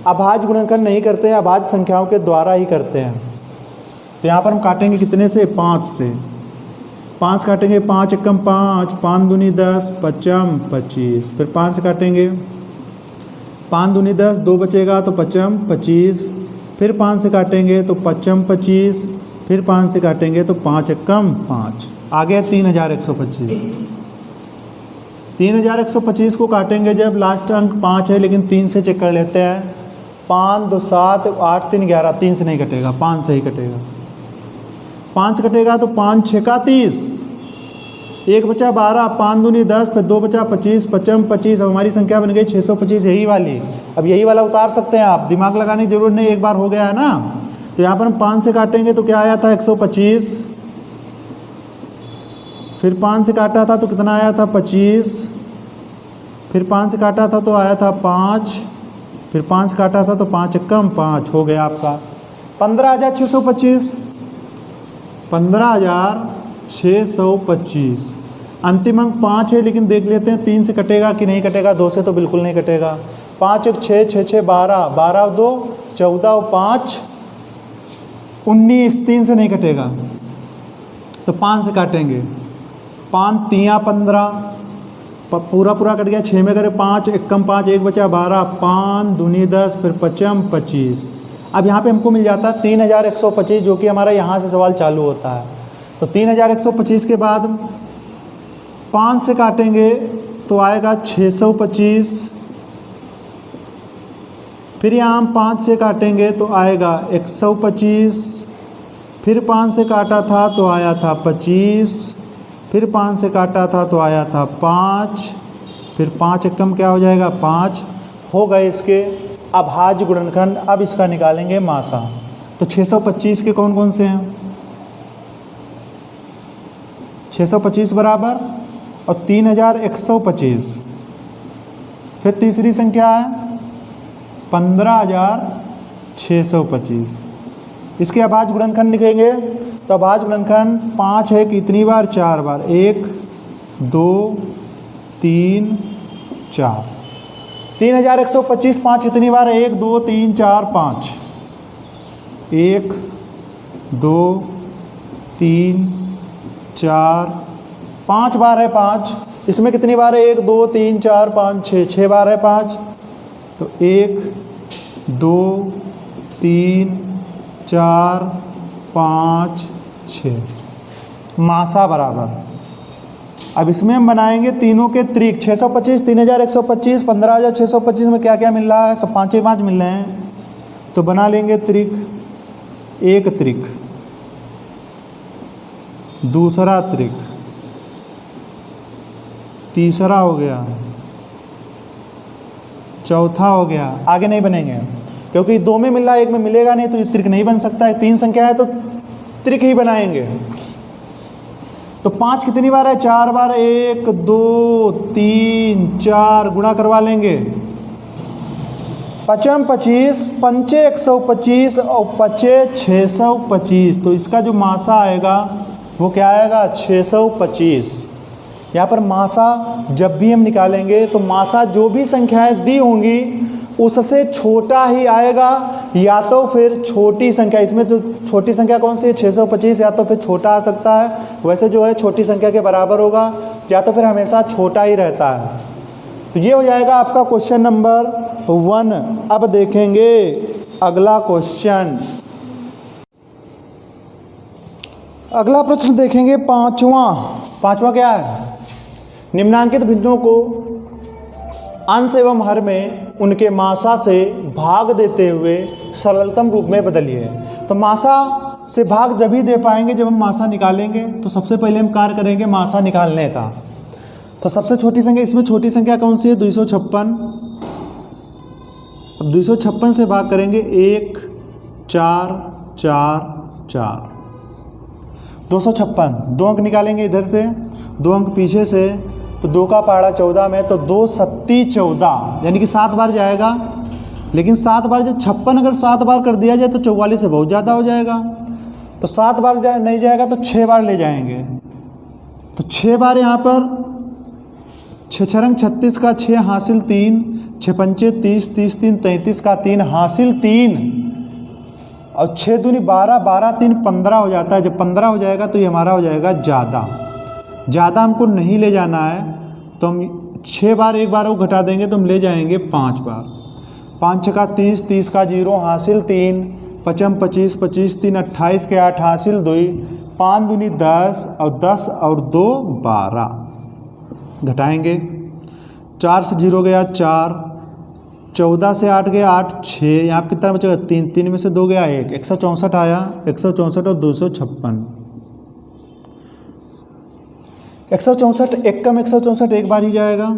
अभाज्य गुणनखंड नहीं करते हैं, अभाज्य संख्याओं के द्वारा ही करते हैं। तो यहाँ पर हम काटेंगे कितने से? 5 से। 5 काटेंगे, 5 एकम 5, 5 दूनी 10, 5 25। फिर 5 से काटेंगे, 5 दूनी 10, 2 बचेगा तो 5 25। फिर 5 से काटेंगे तो 5 25। फिर 5 से काटेंगे तो 5 एकम 5, आगे 3125। 3125 को काटेंगे जब लास्ट अंक 5 है, लेकिन 3 से चेक कर लेते हैं। 5 2 7, 8 3 11, 3 से नहीं कटेगा, 5 से ही कटेगा। 5 से कटेगा तो 5 6 का 30, 1 बचा 12, 5 दूनी 10, फिर 2 बचा 25, 5 25। अब हमारी संख्या बन गई 625, यही वाली। अब यही वाला उतार सकते हैं आप, दिमाग लगाने की जरूरत नहीं, एक बार हो गया है ना। तो यहाँ पर हम 5 से काटेंगे तो क्या आया था? 125। फिर 5 से काटा था तो कितना आया था? 25। फिर 5 से काटा था तो आया था 5। फिर 5 से काटा था तो 5 एकम 5 हो गया आपका 15,625। 15,625। अंतिम अंक 5 है, लेकिन देख लेते हैं 3 से कटेगा कि नहीं कटेगा। 2 से तो बिल्कुल नहीं कटेगा। 5 1 6 6 6 12, 12 2 14 5 19, 3 से नहीं कटेगा तो 5 से काटेंगे। 5 3 15, पूरा पूरा कट गया। 6 में करें 5 एकम 5, 1 बचा 12, 5 दूनी 10, फिर 5 25। अब यहाँ पे हमको मिल जाता है 3125, जो कि हमारा यहाँ से सवाल चालू होता है। तो 3125 के बाद 5 से काटेंगे तो आएगा 625। फिर यहाँ हम 5 से काटेंगे तो आएगा 125। फिर 5 से काटा था तो आया था 25। फिर 5 से काटा था तो आया था 5। फिर 5 एकम क्या हो जाएगा 5 हो गए इसके अभाज्य गुणनखंड। अब इसका निकालेंगे मासा। तो 625 के कौन कौन से हैं? 625 बराबर और 3125। फिर तीसरी संख्या है 15625। इसके अभाज्य गुणनखंड लिखेंगे तो अभाज्य गुणनखंड 5 है कितनी बार 4 बार 1 2 3 4। 3125 5 कितनी बार 1 2 3 4 5 1 2 3 4 5 बार है 5। इसमें कितनी बार है 1 2 3 4 5 6 बार है 5। तो 1 2 3 4 5 6 मासा बराबर। अब इसमें हम बनाएंगे तीनों के त्रिक 625 3125 15625 में क्या क्या मिल रहा है सब 5 5 मिल रहे हैं। तो बना लेंगे त्रिक। एक त्रिक, दूसरा त्रिक, तीसरा हो गया, चौथा हो गया। आगे नहीं बनेंगे क्योंकि 2 में मिल रहा है 1 में मिलेगा नहीं तो ये त्रिक नहीं बन सकता है। 3 संख्या है तो त्रिक ही बनाएंगे। तो 5 कितनी बार है 4 बार 1 2 3 4 गुणा करवा लेंगे। 5 25 5 125 और 5 625। तो इसका जो मासा आएगा वो क्या आएगा 625। यहाँ पर मासा जब भी हम निकालेंगे तो मासा जो भी संख्याएं दी होंगी उससे छोटा ही आएगा या तो फिर छोटी संख्या। इसमें तो छोटी संख्या कौन सी है 625 या तो फिर छोटा आ सकता है। वैसे जो है छोटी संख्या के बराबर होगा या तो फिर हमेशा छोटा ही रहता है। तो ये हो जाएगा आपका क्वेश्चन नंबर 1। अब देखेंगे अगला क्वेश्चन। अगला प्रश्न देखेंगे पांचवा क्या है? निम्नांकित भिन्नों को अंश एवं हर में उनके मासा से भाग देते हुए सरलतम रूप में बदलिए। तो मासा से भाग जब ही दे पाएंगे जब हम मासा निकालेंगे। तो सबसे पहले हम कार्य करेंगे मासा निकालने का। तो सबसे छोटी संख्या, इसमें छोटी संख्या कौन सी है 256। अब 256 से भाग करेंगे 1 4 4 4 256। 2 अंक निकालेंगे इधर से, 2 अंक पीछे से। तो 2 का पहाड़ा 14 में तो 2 सत्ती 14 यानी कि 7 बार जाएगा। लेकिन 7 बार जब 56 अगर 7 बार कर दिया जाए तो 44 से बहुत ज़्यादा हो जाएगा। तो 7 बार नहीं जाएगा तो 6 बार ले जाएंगे। तो 6 बार यहाँ पर 6 छरंग 36 का 6 हासिल 3 6 पंचे 30 30 3 33 का 3 हासिल 3 और 6 दूनी 12 12 3 15 हो जाता है। जब 15 हो जाएगा तो ये हमारा हो जाएगा ज़्यादा हमको नहीं ले जाना है। तो हम 6 बार एक बार वो घटा देंगे तो हम ले जाएंगे 5 बार। 5 6 का 30 30 का 0 हासिल 3 5 25 25 3 28 के 8 हासिल 2 5 दूनी 10 और 10 और 2 12 घटाएंगे। 4 से 0 गया 4 14 से 8 गया 8 6 यहाँ पर कितना बचेगा 3 3 में से 2 गया 1 164 आया 164 और 256 164 एक कम 164 एक बार ही जाएगा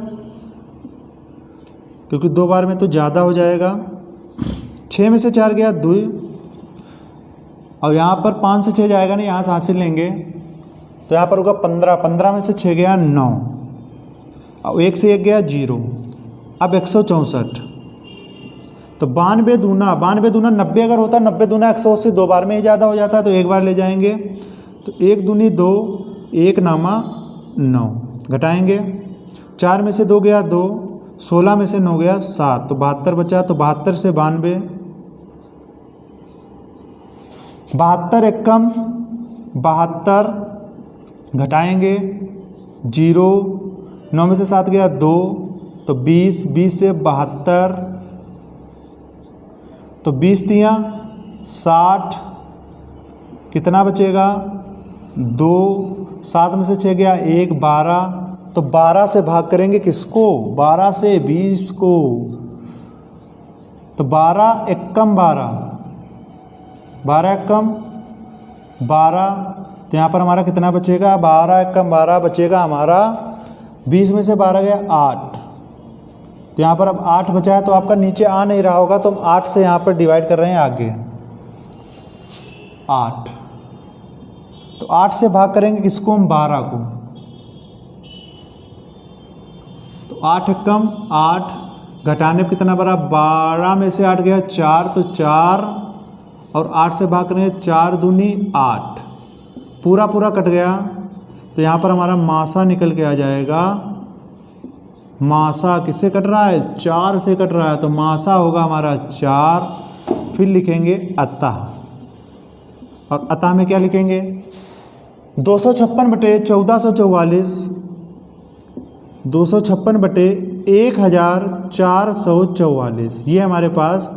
क्योंकि 2 बार में तो ज़्यादा हो जाएगा। 6 में से 4 गया 2 और यहाँ पर 5 से 6 जाएगा नहीं, यहाँ से हासिल लेंगे तो यहाँ पर होगा 15 15 में से 6 गया 9 और 1 से 1 गया 0। अब 164 तो 92 दूना 90 अगर होता 90 दूना 180 2 बार में ही ज़्यादा हो जाता है तो एक बार ले जाएंगे। तो 1 दूनी 2 1 नामा 9 घटाएंगे। 4 में से 2 गया 2 16 में से 9 गया 7 तो 72 बचा। तो 72 से 92 72 एक कम 72 घटाएंगे 0 9 में से 7 गया 2 तो 20 20 से 72 तो 20 दिया 60 कितना बचेगा 2 7 में से 6 गया 1 12 तो 12 से भाग करेंगे किसको 12 से 20 को। तो 12 एकम 12 12 एकम 12 तो यहाँ पर हमारा कितना बचेगा 12 एकम 12 बचेगा हमारा 20 में से 12 गया 8 तो यहाँ पर अब 8 बचा है, तो आपका नीचे आ नहीं रहा होगा, तो हम 8 से यहाँ पर डिवाइड कर रहे हैं आगे 8। तो 8 से भाग करेंगे किसको हम, 12 को। तो 8 एकम 8, घटाने पर कितना बड़ा, 12 में से 8 गया 4, तो 4 और 8 से भाग करेंगे 4 दूनी 8, पूरा पूरा कट गया। तो यहाँ पर हमारा मासा निकल के आ जाएगा। मासा किससे कट रहा है, 4 से कट रहा है, तो मासा होगा हमारा 4। फिर लिखेंगे अतः, और अतः में क्या लिखेंगे, 256 बटे 1444, 256 बटे 1444, ये हमारे पास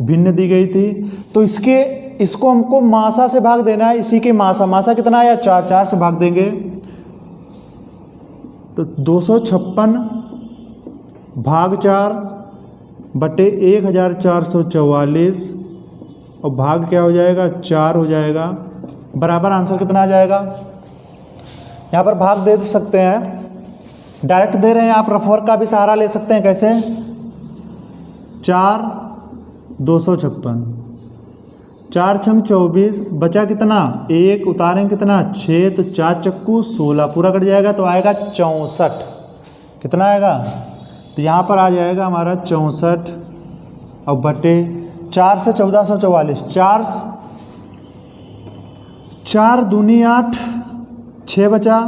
भिन्न दी गई थी। तो इसको हमको मासा से भाग देना है, इसी के मासा कितना आया, 4, 4 से भाग देंगे। तो 256 भाग 4 बटे 1444, और भाग क्या हो जाएगा, 4 हो जाएगा, बराबर आंसर कितना आ जाएगा। यहाँ पर भाग दे सकते हैं, डायरेक्ट दे रहे हैं, आप रफ वर्क का भी सहारा ले सकते हैं। कैसे, 4 256, 4 छंग 24, बचा कितना 1, उतारें कितना 6, तो 4 चक्कू 16, पूरा कट जाएगा, तो आएगा 64। कितना आएगा, तो यहाँ पर आ जाएगा हमारा 64, और बटे 4 से 1444, 4 दूनी 8, 6 बचा,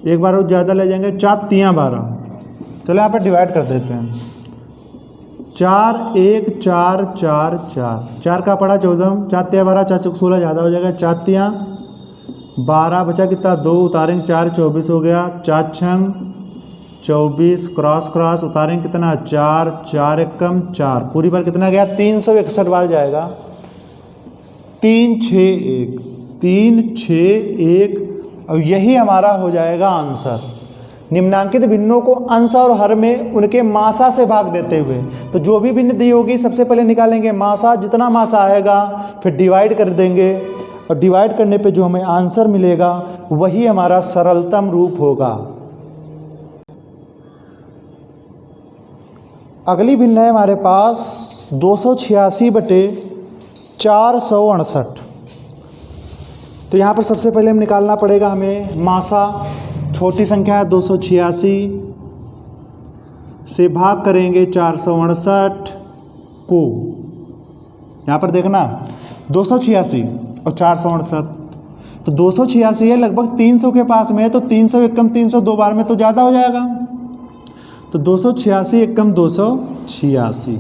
एक बार और ज़्यादा ले जाएंगे, 4 तियाँ 12। चलो यहाँ पर डिवाइड कर देते हैं, 4 1 4 4 4, 4 का पड़ा 14, 4 तियाँ 12, 4 चौक 16, ज़्यादा हो जाएगा, 4 तियाँ 12, बचा कितना 2, उतारेंगे 4, 24 हो गया, 4 छंग 24, क्रॉस क्रॉस उतारेंगे कितना 4, 4 एकम 4, पूरी बार कितना गया 361 बार जाएगा, 3 6 1, 3 6 1, और यही हमारा हो जाएगा आंसर। निम्नांकित भिन्नों को अंश और हर में उनके मासा से भाग देते हुए, तो जो भी भिन्न दी होगी सबसे पहले निकालेंगे मासा, जितना मासा आएगा फिर डिवाइड कर देंगे, और डिवाइड करने पे जो हमें आंसर मिलेगा वही हमारा सरलतम रूप होगा। अगली भिन्न है हमारे पास 286 बटे 468। तो यहाँ पर सबसे पहले हम निकालना पड़ेगा हमें मासा, छोटी संख्या है 286 से भाग करेंगे 468 को। यहाँ पर देखना 286 और 468, तो 286 है लगभग 300 के पास में है, तो 300 एकम 300 दो बार में तो ज़्यादा हो जाएगा, तो 286 एकम 286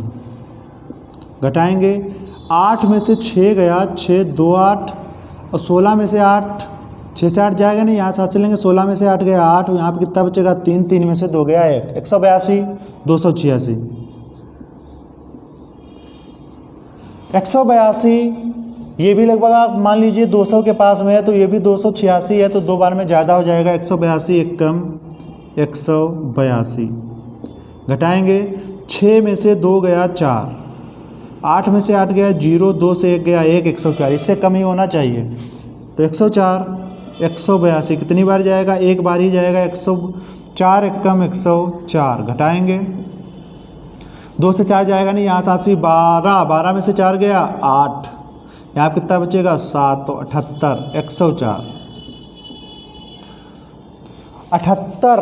घटाएंगे, 8 में से 6 गया, 6 2 8, और 16 में से 8, 6 से 8 जाएगा नहीं, यहाँ 7 से लेंगे, 16 में से 8 गया 8, यहाँ पे कितना बचेगा 3, 3 में से 2 गया 1, 182 286, 182 ये भी लगभग आप मान लीजिए 200 के पास में है, तो ये भी 286 है, तो दो बार में ज़्यादा हो जाएगा, 182 एकम 182 घटाएंगे, 6 में से 2 गया 4, 8 में से 8 गया 0, 2 से 1 गया 1, 104, इससे कम ही होना चाहिए, तो 104 182 कितनी बार जाएगा, एक बार ही जाएगा, 104 एकम 104 घटाएंगे, 2 से 4 जाएगा नहीं, यहाँ 7 से 12, 12 में से 4 गया 8, यहाँ कितना बचेगा 7, तो 78 104, 78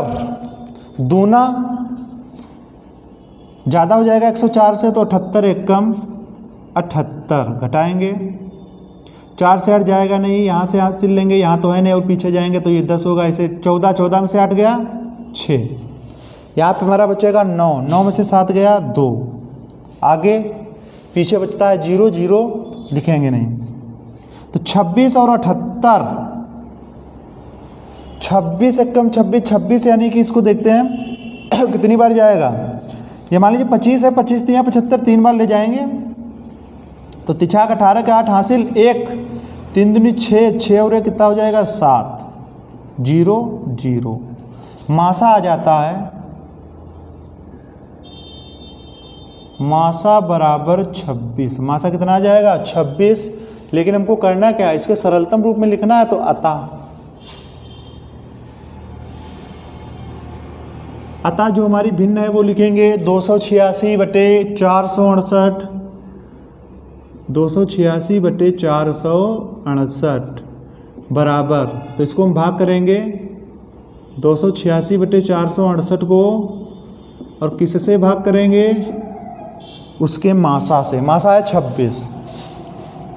दूना ज़्यादा हो जाएगा 104 से, तो 78 एकम 78 घटाएंगे, 4 से 8 जाएगा नहीं, यहाँ से 8 सिल लेंगे, यहाँ तो है नहीं और पीछे जाएंगे तो ये 10 होगा, इसे 14, 14 में से 8 गया 6, यहाँ पे हमारा बचेगा 9, 9 में से 7 गया 2, आगे पीछे बचता है 0, 0 लिखेंगे नहीं, तो 26 और 78, 26 एकम 26, 26 यानी कि इसको देखते हैं कितनी बार जाएगा, ये मान लीजिए 25 है, 25 तियाँ 75 3 बार ले जाएंगे, तो तिछाक 18 के 8 हासिल 1, 3 दूनी 6, 6 और 1 कितना हो जाएगा 7, 0 0, मासा आ जाता है, मासा बराबर 26, मासा कितना आ जाएगा 26, लेकिन हमको करना क्या है, इसके सरलतम रूप में लिखना है, तो अतः अतः जो हमारी भिन्न है वो लिखेंगे 286/468, 286/468 बराबर, तो इसको हम भाग करेंगे 286/468 को, और किससे भाग करेंगे, उसके मासा से। मासा है 26,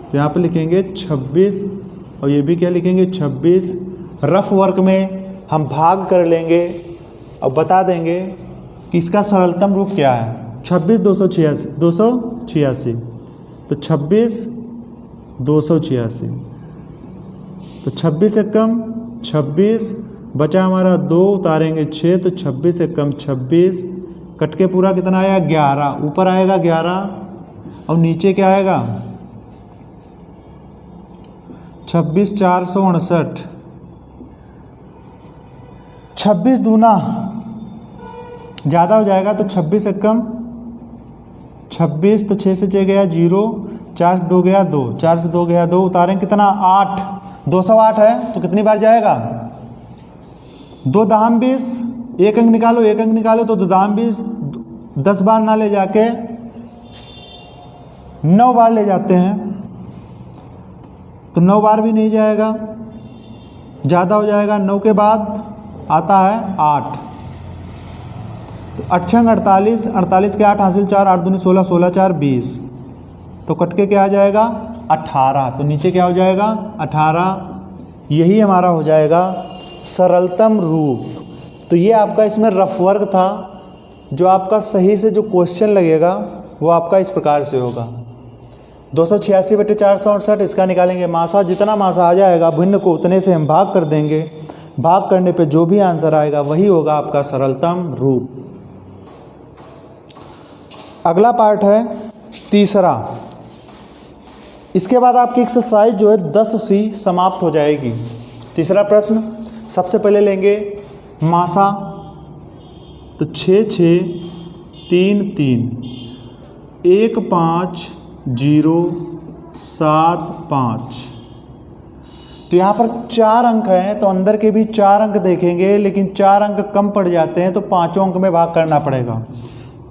तो यहाँ पे लिखेंगे 26, और ये भी क्या लिखेंगे 26। रफ वर्क में हम भाग कर लेंगे और बता देंगे कि इसका सरलतम रूप क्या है। 26 286, तो 26 286, तो 26 से कम 26, बचा हमारा 2, उतारेंगे 6, तो 26 से कम 26, कट के पूरा कितना आया 11, ऊपर आएगा 11 और नीचे क्या आएगा 26 468, 26 दूना ज़्यादा हो जाएगा, तो 26 से कम 26, तो 6 से 6 गया 0, 4 से 2 गया 2, 4 से 2 गया 2, उतारें कितना 8, 208 है, तो कितनी बार जाएगा 2 दाम 20, एक अंक निकालो, एक अंक निकालो, तो 2 दाम 20 10 बार ना ले जाके 9 बार ले जाते हैं, तो 9 बार भी नहीं जाएगा, ज़्यादा हो जाएगा। 9 के बाद आता है 8, तो 8 छंग 48, 48 के 8 हासिल 4, 8 दूनी 16, 16 4 20, तो कट के क्या आ जाएगा 18, तो नीचे क्या हो जाएगा 18। यही हमारा हो जाएगा सरलतम रूप। तो ये आपका इसमें रफ वर्क था। जो आपका सही से जो क्वेश्चन लगेगा वो आपका इस प्रकार से होगा, 286/468 इसका निकालेंगे मासा, जितना मासा आ जाएगा भिन्न को उतने से हम भाग कर देंगे, भाग करने पे जो भी आंसर आएगा वही होगा आपका सरलतम रूप। अगला पार्ट है तीसरा। इसके बाद आपकी एक्सरसाइज जो है 10C समाप्त हो जाएगी। तीसरा प्रश्न सबसे पहले लेंगे मासा, तो 6 6 3 3 1 5 0 7 5, तो यहाँ पर 4 अंक हैं, तो अंदर के भी 4 अंक देखेंगे, लेकिन 4 अंक कम पड़ जाते हैं तो 5 अंक में भाग करना पड़ेगा।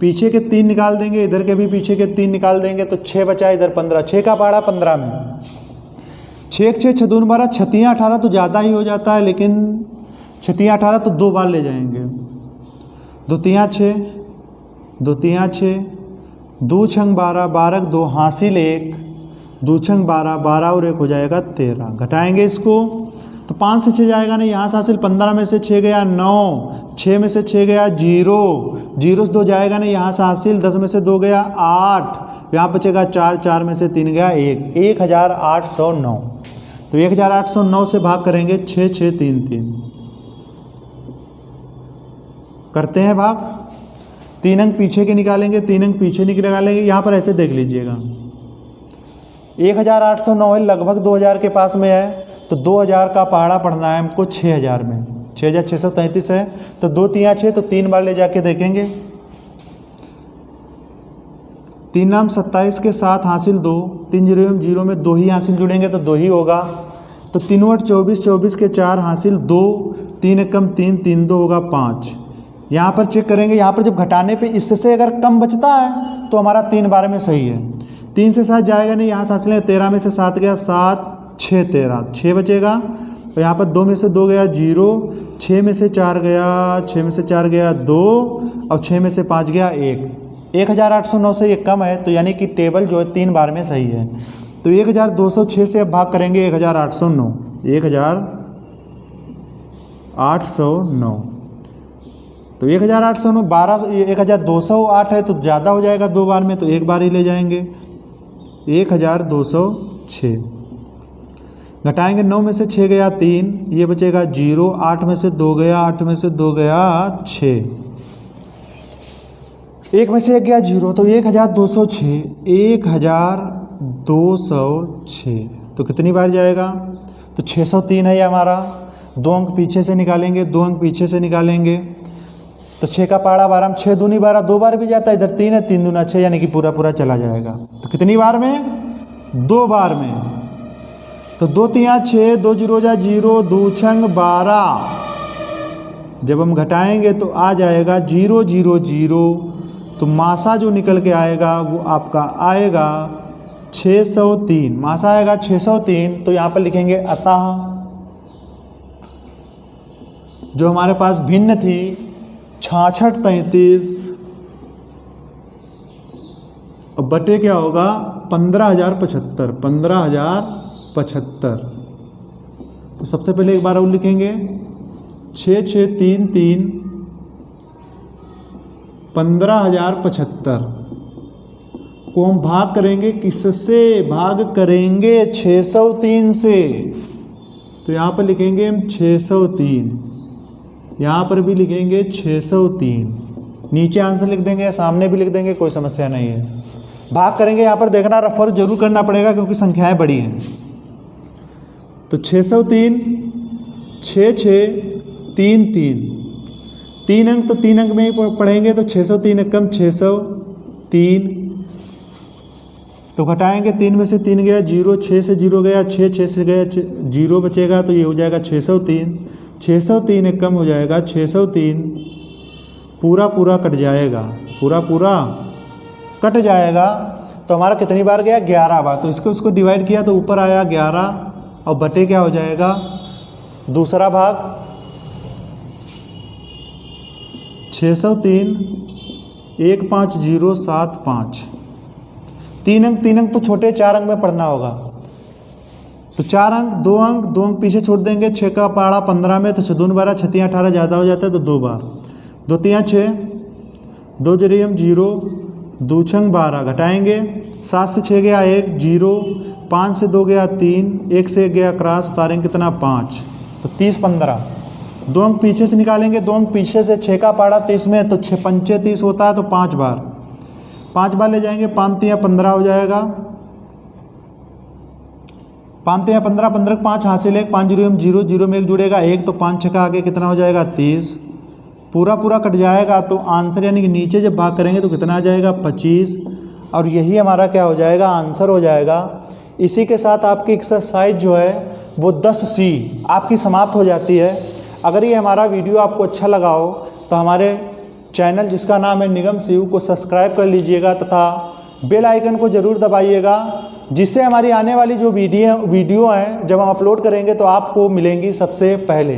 पीछे के 3 निकाल देंगे, इधर के भी पीछे के 3 निकाल देंगे, तो 6 बचा, इधर 15, 6 का पहाड़ा 15 में, 6 6 6 दून 12, 6 3 18 तो ज़्यादा ही हो जाता है, लेकिन 6 3 18 तो 2 बार ले जाएंगे, 2 3 6, 2 3 6, 2 छंग 12, 12 2 हासिल 1, 2 छंग 12, 12 और 1 हो जाएगा 13। घटाएंगे इसको, तो 5 से 6 जाएगा नहीं, यहाँ से हासिल 15 में से 6 गया 9, 6 में से 6 गया 0, 0 से 2 जाएगा नहीं, यहाँ से हासिल 10 में से 2 गया 8, यहाँ बचेगा 4, 4 में से 3 गया 1, 1809। तो 1809 से भाग करेंगे 6 6 3 3, करते हैं भाग। 3 अंक पीछे के निकालेंगे, 3 अंक पीछे निकालेंगे, यहाँ पर ऐसे देख लीजिएगा 1809 है, लगभग 2000 के पास में है, तो 2000 का पहाड़ा पढ़ना है हमको 6000 में, 6633 है, तो 2 3 6, तो 3 बार ले जाके देखेंगे। 3 नाम 27 के 7 हासिल 2, 3 0 में 2 ही हासिल जुड़ेंगे तो 2 ही होगा, तो 3 8 24, 24 के 4 हासिल 2, 3 एकम 3, 3 2 होगा 5। यहाँ पर चेक करेंगे, यहाँ पर जब घटाने पे इससे अगर कम बचता है तो हमारा 3 बार में सही है, 3 से 7 जाएगा नहीं, यहाँ से हासिल 13 में से 7 गया 7 6 13, 6 बचेगा, और यहाँ पर 2 में से 2 गया 0, 6 में से 4 गया, 6 में से 4 गया 2, और 6 में से 5 गया 1। 1809 से ये कम है, तो यानी कि टेबल जो है 3 बार में सही है। तो 1206 से अब भाग करेंगे 1809, 1809, तो 1809 12, 1208 है, तो ज़्यादा हो जाएगा 2 बार में, तो 1 बार ही ले जाएंगे, 1206। घटाएंगे, 9 में से 6 गया 3, ये बचेगा 0, 8 में से 2 गया, 8 में से 2 गया 6, 1 में से 1 गया 0, तो 1206, 1206, तो कितनी बार जाएगा, तो 603 है ये हमारा। 2 अंक पीछे से निकालेंगे, 2 अंक पीछे से निकालेंगे, तो 6 का पहाड़ा 12, 6 दूनी 12, 2 बार भी जाता है, इधर 3 है, 3 दूना 6, यानी कि पूरा पूरा चला जाएगा। तो कितनी बार में, 2 बार में, तो 2 3 6, 2 0 जा 0, 2 छंग 12, जब हम घटाएंगे तो आ जाएगा 0 0 0, तो मासा जो निकल के आएगा वो आपका आएगा 603, मासा आएगा 603। तो यहाँ पर लिखेंगे अतः जो हमारे पास भिन्न थी 6633 और बटे क्या होगा 15075, 15075। तो सबसे पहले एक बार और लिखेंगे 6633 15075 को हम भाग करेंगे किससे, भाग करेंगे 603 से। तो यहाँ पर लिखेंगे हम 603, यहाँ पर भी लिखेंगे 603, नीचे आंसर लिख देंगे या सामने भी लिख देंगे, कोई समस्या नहीं है। भाग करेंगे यहाँ पर देखना रफर जरूर करना पड़ेगा क्योंकि संख्याएं बड़ी हैं। तो 603 6633, 3 अंक तो 3 अंक में ही पढ़ेंगे, तो 603 एकम 603, तो घटाएंगे 3 में से 3 गया 0, 6 से 0 गया 6, 6 से गया 0 बचेगा, तो ये हो जाएगा 603, 603 एकम हो जाएगा 603, पूरा पूरा कट जाएगा, पूरा पूरा कट जाएगा। तो हमारा कितनी बार गया 11 बार, तो इसको डिवाइड किया तो ऊपर आया 11 और बटे क्या हो जाएगा दूसरा भाग 603 15075। 3 अंक तो छोटे, 4 अंक में पढ़ना होगा। तो 4 अंक 2 अंक 2 अंक पीछे छोड़ देंगे, 6 का पहाड़ा 15 में, तो 6 दून 12 6 3 18 ज़्यादा हो जाता है, तो 2 बार 2 3 6, 2 जरिए हम 0, 2 छंग 12, घटाएंगे 7 से 6 गया 1 0, 5 से 2 गया 3, 1 से 1 गया क्रॉस, उतारेंगे कितना 5, तो 30 15। 2 अंक पीछे से निकालेंगे, 2 अंक पीछे से 6 का पहाड़ा 30 में, तो 6 पंचे 30 होता है, तो 5 बार ले जाएंगे, 5 3 15 हो जाएगा, 5 3 15, 15 5 हासिल है, 5 0 0 0 में 1 जुड़ेगा 1, तो 5 6 का आगे कितना हो जाएगा 30, पूरा पूरा कट जाएगा। तो आंसर यानी कि नीचे जब भाग करेंगे तो कितना आ जाएगा 25, और यही हमारा क्या हो जाएगा आंसर हो जाएगा। इसी के साथ आपकी एक्सरसाइज जो है वो 10C आपकी समाप्त हो जाती है। अगर ये हमारा वीडियो आपको अच्छा लगा हो तो हमारे चैनल जिसका नाम है निगम शिव को सब्सक्राइब कर लीजिएगा तथा बेल आइकन को ज़रूर दबाइएगा, जिससे हमारी आने वाली जो वीडियो हैं जब हम अपलोड करेंगे तो आपको मिलेंगी सबसे पहले।